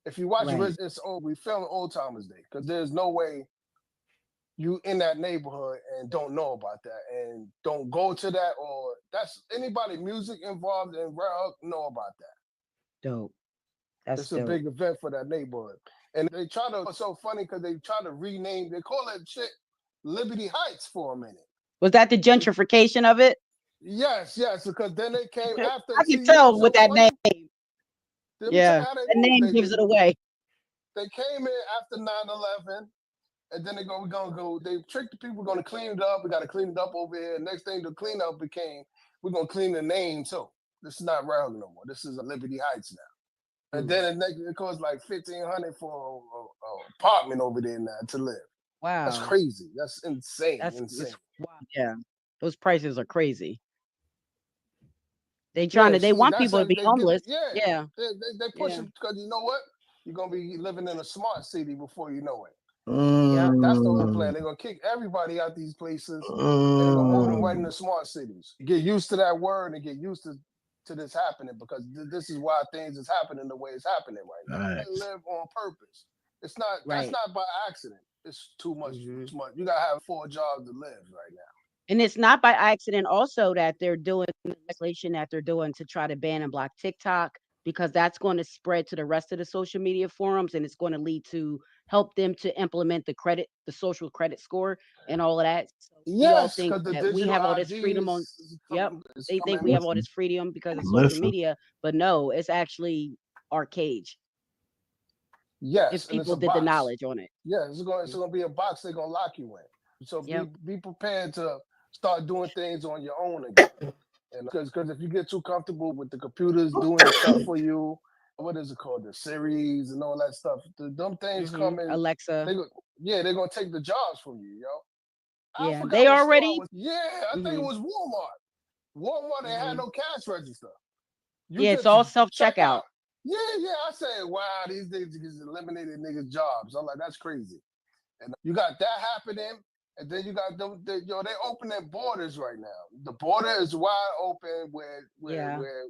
If you watch Right. we filmed Old Timers Day because there's no way you in that neighborhood and don't know about that and don't go to that, or that's anybody music involved in Red know about that. Dope. That's It's a dope. big event for that neighborhood. And they try to, it's so funny because they try to rename, they call that shit Liberty Heights for a minute. Was that the gentrification of it? Yes, because then they came after. I See, can you know tell what's with so that funny? name. Let me tell you Yeah. how they The move. name gives it away. They came in after 9/11. And then we're gonna go, they tricked the people, we're gonna clean it up. We gotta clean it up over here. Next thing the cleanup became, we're gonna clean the name too. This is not Raleigh no more. This is Liberty Heights now. And then it costs like $1,500 for an apartment over there now to live. That's Wow. crazy. That's insane. That's Insane. wow. Yeah. Those prices are crazy. They Yeah, want that's people to how be they get. homeless. Yeah, Yeah. they push Yeah. it because you know what? You're gonna be living in a smart city before you know it. Yep. That's the whole plan. Mm, They're gonna kick everybody out these places and they're gonna move them right mm. into smart cities. Get used to that word and get used to this happening because this is why things is happening the way it's happening right now. They Facts. live on purpose. It's not that's Right. not by accident. It's too much, Mhm. too much. You gotta have 4 jobs to live right now. And it's not by accident also that they're doing the legislation that they're doing to try to ban and block TikTok, because that's going to spread to the rest of the social media forums, and it's going to lead to help them to implement the social credit score and all of that. So we all Yes, think because the that we digital have all this ID freedom on, is yep. coming is They think we coming. have all this Listen, freedom because of social listen. media, but no, it's actually our cage if Yes, and it's people a did the box. knowledge on it. Yeah, it's gonna be a box they're gonna lock you in. So Yep. be prepared to start doing things on your own again. And because if you get too comfortable with the computers doing stuff for you, what is it called, the series and all that stuff, them things coming, Alexa. they're gonna take the jobs from you, yo. I Yeah. forgot They what store I already. was. Yeah, I think it hmm was Walmart. Walmart, they had hmm no cash register. You Yeah. It's just all self check checkout. out. Yeah. I said, wow, these niggas just eliminated niggas' jobs. I'm like, that's crazy. And you got that happening, and then you got them. They open their borders right now. The border is wide open Yeah. where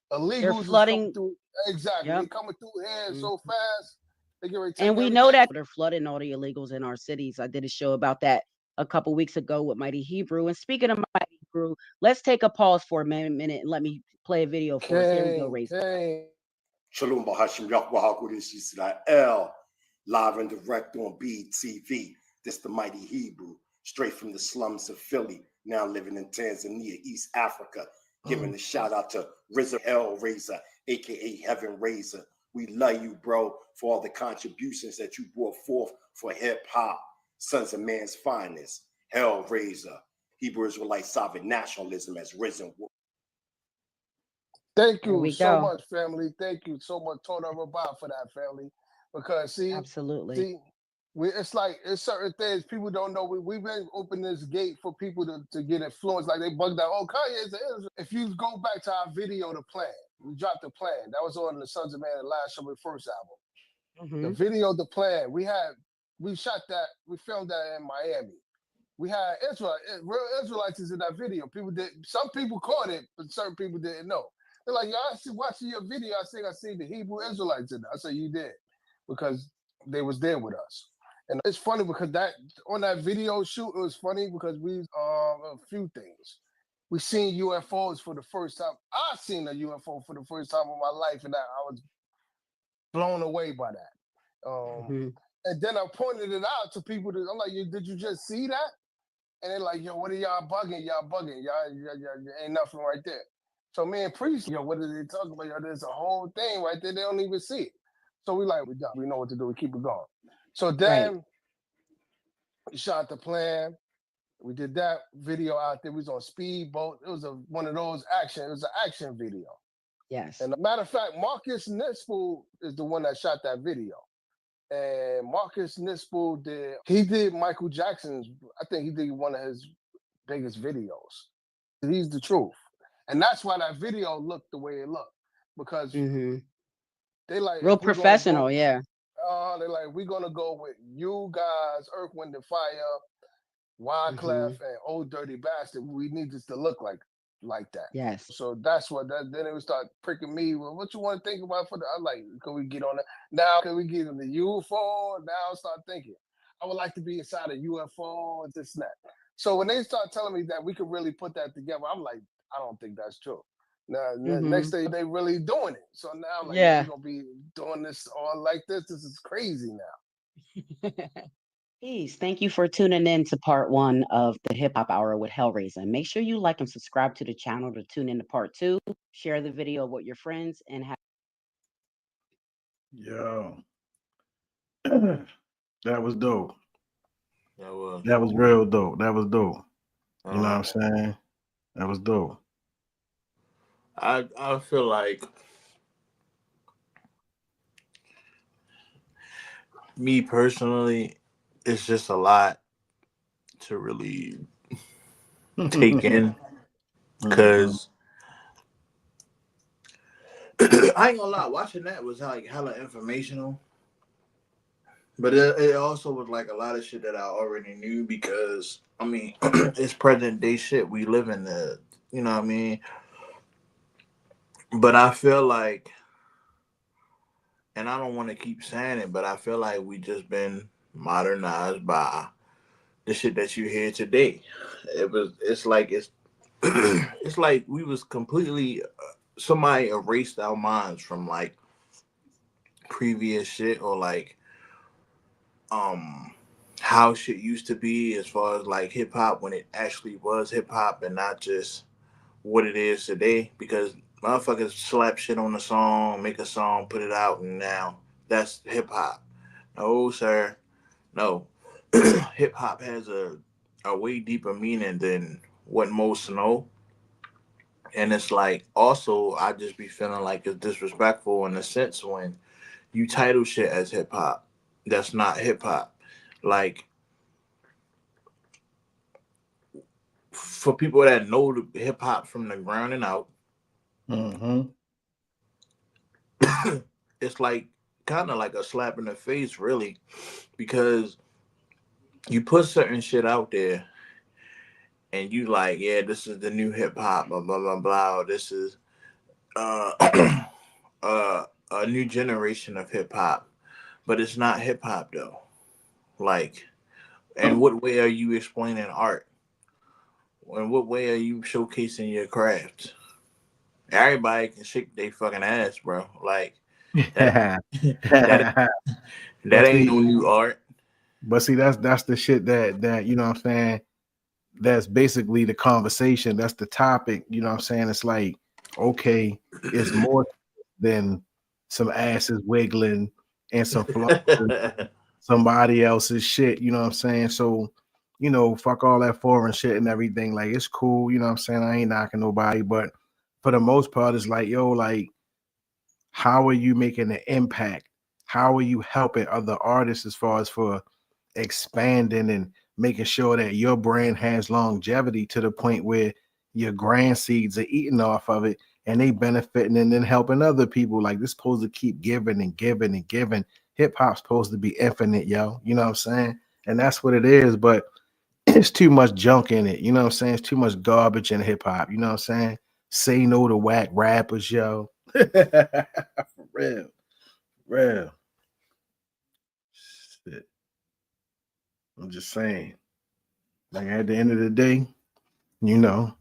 They're illegals is coming flooding. through. Exactly, they Yep. coming through here Mm. so fast. They get ready to take And we know everything. that they're flooding all the illegals in our cities. I did a show about that a couple weeks ago with Mighty Hebrew. And speaking of Mighty Hebrew, let's take a pause for a minute and let me play a video for us. Here we go, Race. Shalom Bahashim Yahweh Hakodesh Israel, live and direct on BTV. This the Mighty Hebrew, straight from the slums of Philly, now living in Tanzania, East Africa. Giving a shout out to Rizza Hellraiser, aka Heaven Raiser. We love you, bro, for all the contributions that you brought forth for hip hop. Sons of Man's finest, Hellraiser. Hebrew Israelite sovereign nationalism has risen. Thank There you we so go. much, family. Thank you so much, Total Rabah, for that, family. Because Absolutely. it's like it's certain things people don't know. We've been opening this gate for people to get influenced. Like they bugged out, oh, Kanye is an Israel. If you go back to our video, The Plan, we dropped The Plan. That was on the Sons of Man, the last show, the first album. The video, The Plan, we shot that, we filmed that in Miami. We had real Israelites in that video. Some people caught it, but certain people didn't know. They're like, yo, I see watching your video. I see the Hebrew Israelites in there. I said, you did, because they was there with us. And it's funny because that on that video shoot, it was funny because we a few things. We seen UFOs for the first time. I seen a UFO for the first time in my life, and I was blown away by that. And then I pointed it out to people. I'm like, did you just see that? And they're like, yo, what are y'all bugging? Y'all bugging. Y'all ain't nothing right there. So me and Priest, yo, what are they talking about? Yo, there's a whole thing right there. They don't even see it. So we like, we know what to do. We keep it going. So then we shot the plan. We did that video out there. We was on Speedboat. It was one of those action. It was an action video. Yes. And a matter of fact, Marcus Nispel is the one that shot that video. And Marcus Nispel did Michael Jackson's, I think he did one of his biggest videos. He's the truth. And that's why that video looked the way it looked. Because they like real professional, yeah. They're like, we're gonna go with you guys, Earth, Wind and Fire, Wyclef, and Old Dirty Bastard. We need this to look like that. Yes. So that's what then it would start pricking me. Well, what you want to think about for the? I'm like, can we get on that now? Can we get on the UFO? Now I start thinking, I would like to be inside a UFO and this and that. So when they start telling me that we could really put that together, I'm like, I don't think that's true. Now next day they really doing it. So now I'm like, we're gonna be doing this all like this. This is crazy now. Peace. Thank you for tuning in to part 1 of the Hip Hop Hour with Hellraiser. Make sure you like and subscribe to the channel to tune in to part 2. Share the video with your friends and have. Yo, that was dope. That was real dope. That was dope. You know what I'm saying? That was dope. I feel like me personally, it's just a lot to really take in because I ain't gonna lie, watching that was like hella informational, but it also was like a lot of shit that I already knew because I mean it's present day shit we live in the, you know what I mean. But I feel like, and I don't want to keep saying it, but I feel like we just been modernized by the shit that you hear today. It's like it's like we was completely somebody erased our minds from like previous shit or like how shit used to be as far as like hip hop when it actually was hip hop and not just what it is today, because motherfuckers slap shit on a song, make a song, put it out, and now that's hip hop. No, sir. No. Hip hop has a way deeper meaning than what most know. And it's like also I just be feeling like it's disrespectful in a sense when you title shit as hip hop. That's not hip hop. Like for people that know the hip hop from the ground and out, it's like kind of like a slap in the face, really, because you put certain shit out there and you like, yeah, this is the new hip hop, blah blah blah blah. This is a new generation of hip hop, but it's not hip hop though. Like, in what way are you explaining art? In what way are you showcasing your craft? Everybody can shake their fucking ass, bro. Like that ain't no new art. But see, that's the shit that you know what I'm saying. That's basically the conversation. That's the topic. You know what I'm saying? It's like, okay, it's more than some asses wiggling and some somebody else's shit. You know what I'm saying? So, you know, fuck all that foreign shit and everything. Like, it's cool. You know what I'm saying? I ain't knocking nobody, but for the most part, it's like, yo, like, how are you making an impact? How are you helping other artists as far as for expanding and making sure that your brand has longevity to the point where your grandseeds are eating off of it and they benefiting and then helping other people? Like, this supposed to keep giving and giving and giving. Hip hop's supposed to be infinite, yo. You know what I'm saying? And that's what it is, but it's too much junk in it. You know what I'm saying? It's too much garbage in hip hop. You know what I'm saying? Say no to whack rappers, yo. For real. Shit. I'm just saying. Like at the end of the day, you know,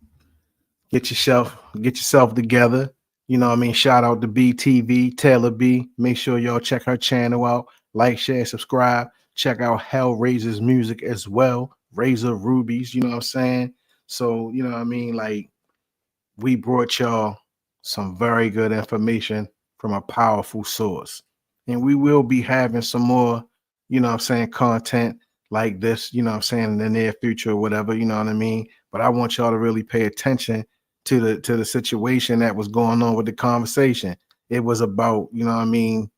get yourself together. You know what I mean? Shout out to BTV, Taylor B. Make sure y'all check her channel out. Like, share, subscribe. Check out Hellraiser's music as well. Razor Rubies, you know what I'm saying? So, you know what I mean? Like, we brought y'all some very good information from a powerful source. And we will be having some more, you know what I'm saying, content like this, you know what I'm saying, in the near future or whatever, you know what I mean? But I want y'all to really pay attention to the situation that was going on with the conversation. It was about, you know what I mean,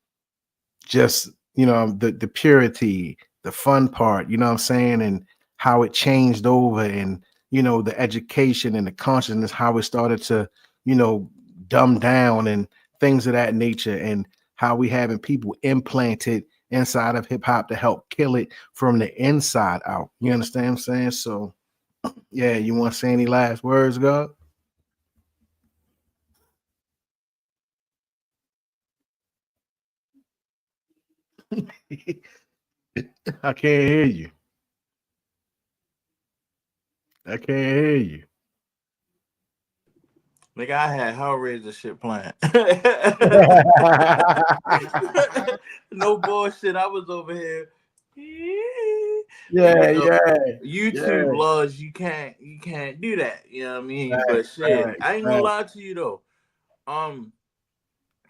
just the purity, the fun part, you know what I'm saying, and how it changed over, and the education and the consciousness, how it started to dumb down and things of that nature, and how we having people implanted inside of hip hop to help kill it from the inside out. You understand what I'm saying? So yeah, you want to say any last words, God? I can't hear you. I can't hear you. Nigga, I had Hellraiser shit planned. No bullshit. I was over here. And Yeah, yeah, yeah. YouTube laws, you can't do that. You know what I mean? But Facts, shit, facts, I ain't gonna facts. lie to you though. Um,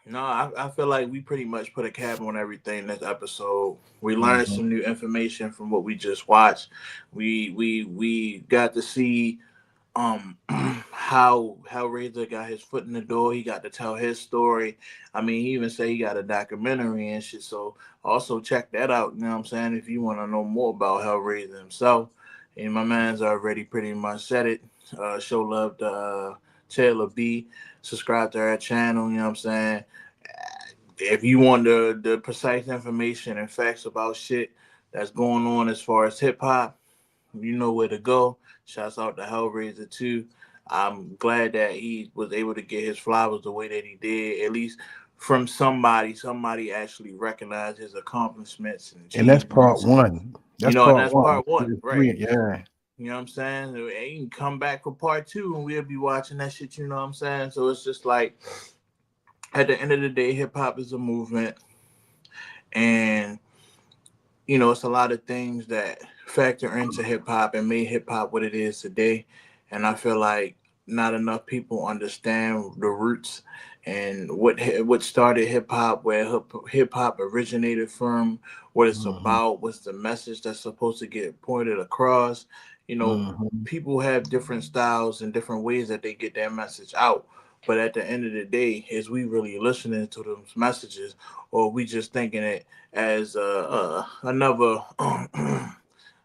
no, I feel like we pretty much put a cap on everything this episode. We learned Mhm, some new information from what we just watched. We got to see how Hellraiser got his foot in the door. He got to tell his story. I mean, he even said he got a documentary and shit. So also check that out. You know what I'm saying? If you want to know more about Hellraiser himself, and my man's already pretty much said it. Show love to Taylor B. Subscribe to our channel. You know what I'm saying? If you want the precise information and facts about shit that's going on as far as hip hop, you know where to go. Shouts out to Hellraiser too. I'm glad that he was able to get his flowers the way that he did, at least from somebody. Somebody actually recognized his accomplishments and and that's part achievements, and one. That's and part that's one. part one, There's right? three. Yeah. You know what I'm saying? And he can come back for part two, and we'll be watching that shit. You know what I'm saying? So it's just like at the end of the day, hip hop is a movement, and it's a lot of things that factor into hip hop and made hip hop what it is today. And I feel like not enough people understand the roots and what started hip hop, where hip hop originated from, what it's Hmm. about, what's the message that's supposed to get pointed across. Hmm. People have different styles and different ways that they get their message out. But at the end of the day, is we really listening to those messages, or we just thinking it as another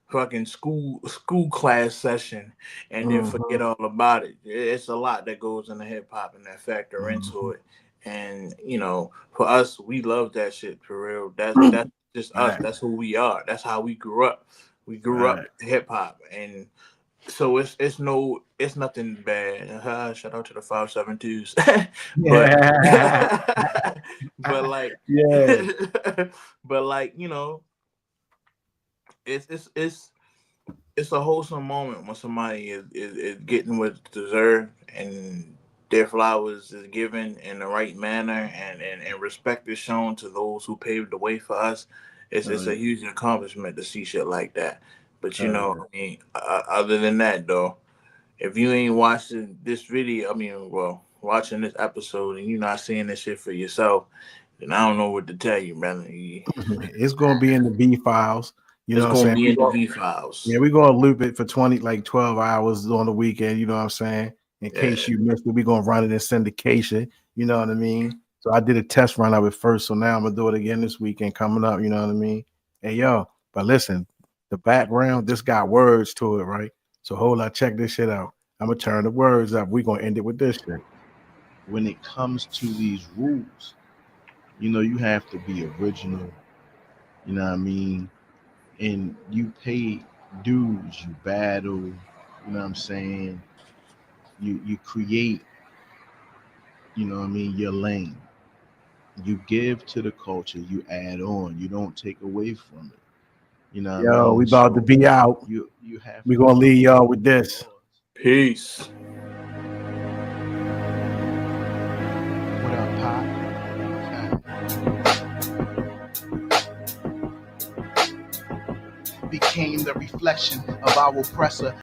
fucking school class session, and then Hmm. forget all about it. It's a lot that goes into hip hop and that factor into Hmm. it. And for us, we love that shit for real. That's just us. Right. That's who we are. That's how we grew up. We grew up Right. hip hop, and so it's nothing bad. Shout out to the 572s, but Yeah. but like Yeah. but like it's it's it's it's a wholesome moment when somebody is getting what's deserved, and their flowers is given in the right manner, and respect is shown to those who paved the way for us. It's a Oh, huge accomplishment to see shit like that. But yeah. I mean, other than that though, if you ain't watching this video, I mean, well, watching this episode, and you're not seeing this shit for yourself, then I don't know what to tell you, brother. It's gonna be in the B files. You know It's what I'm gonna saying? be in the V files. Yeah, we're gonna loop it for 20, like 12 hours on the weekend, you know what I'm saying? In case Yeah. you missed it, we're gonna run it in syndication, you know what I mean? So I did a test run of it first, so now I'm gonna do it again this weekend coming up, you know what I mean? Hey yo, but listen, the background, this got words to it, right? So hold on, check this shit out. I'm gonna turn the words up. We're gonna end it with this shit. When it comes to these rules, you have to be original, you know what I mean? And you pay dues, you battle, you know what I'm saying? You create, you know what I mean, your lane. You give to the culture, you add on, you don't take away from it. You know what I mean? We about to be out. We're gonna leave y'all with this. Peace. What up, Pop? Became the reflection of our oppressor.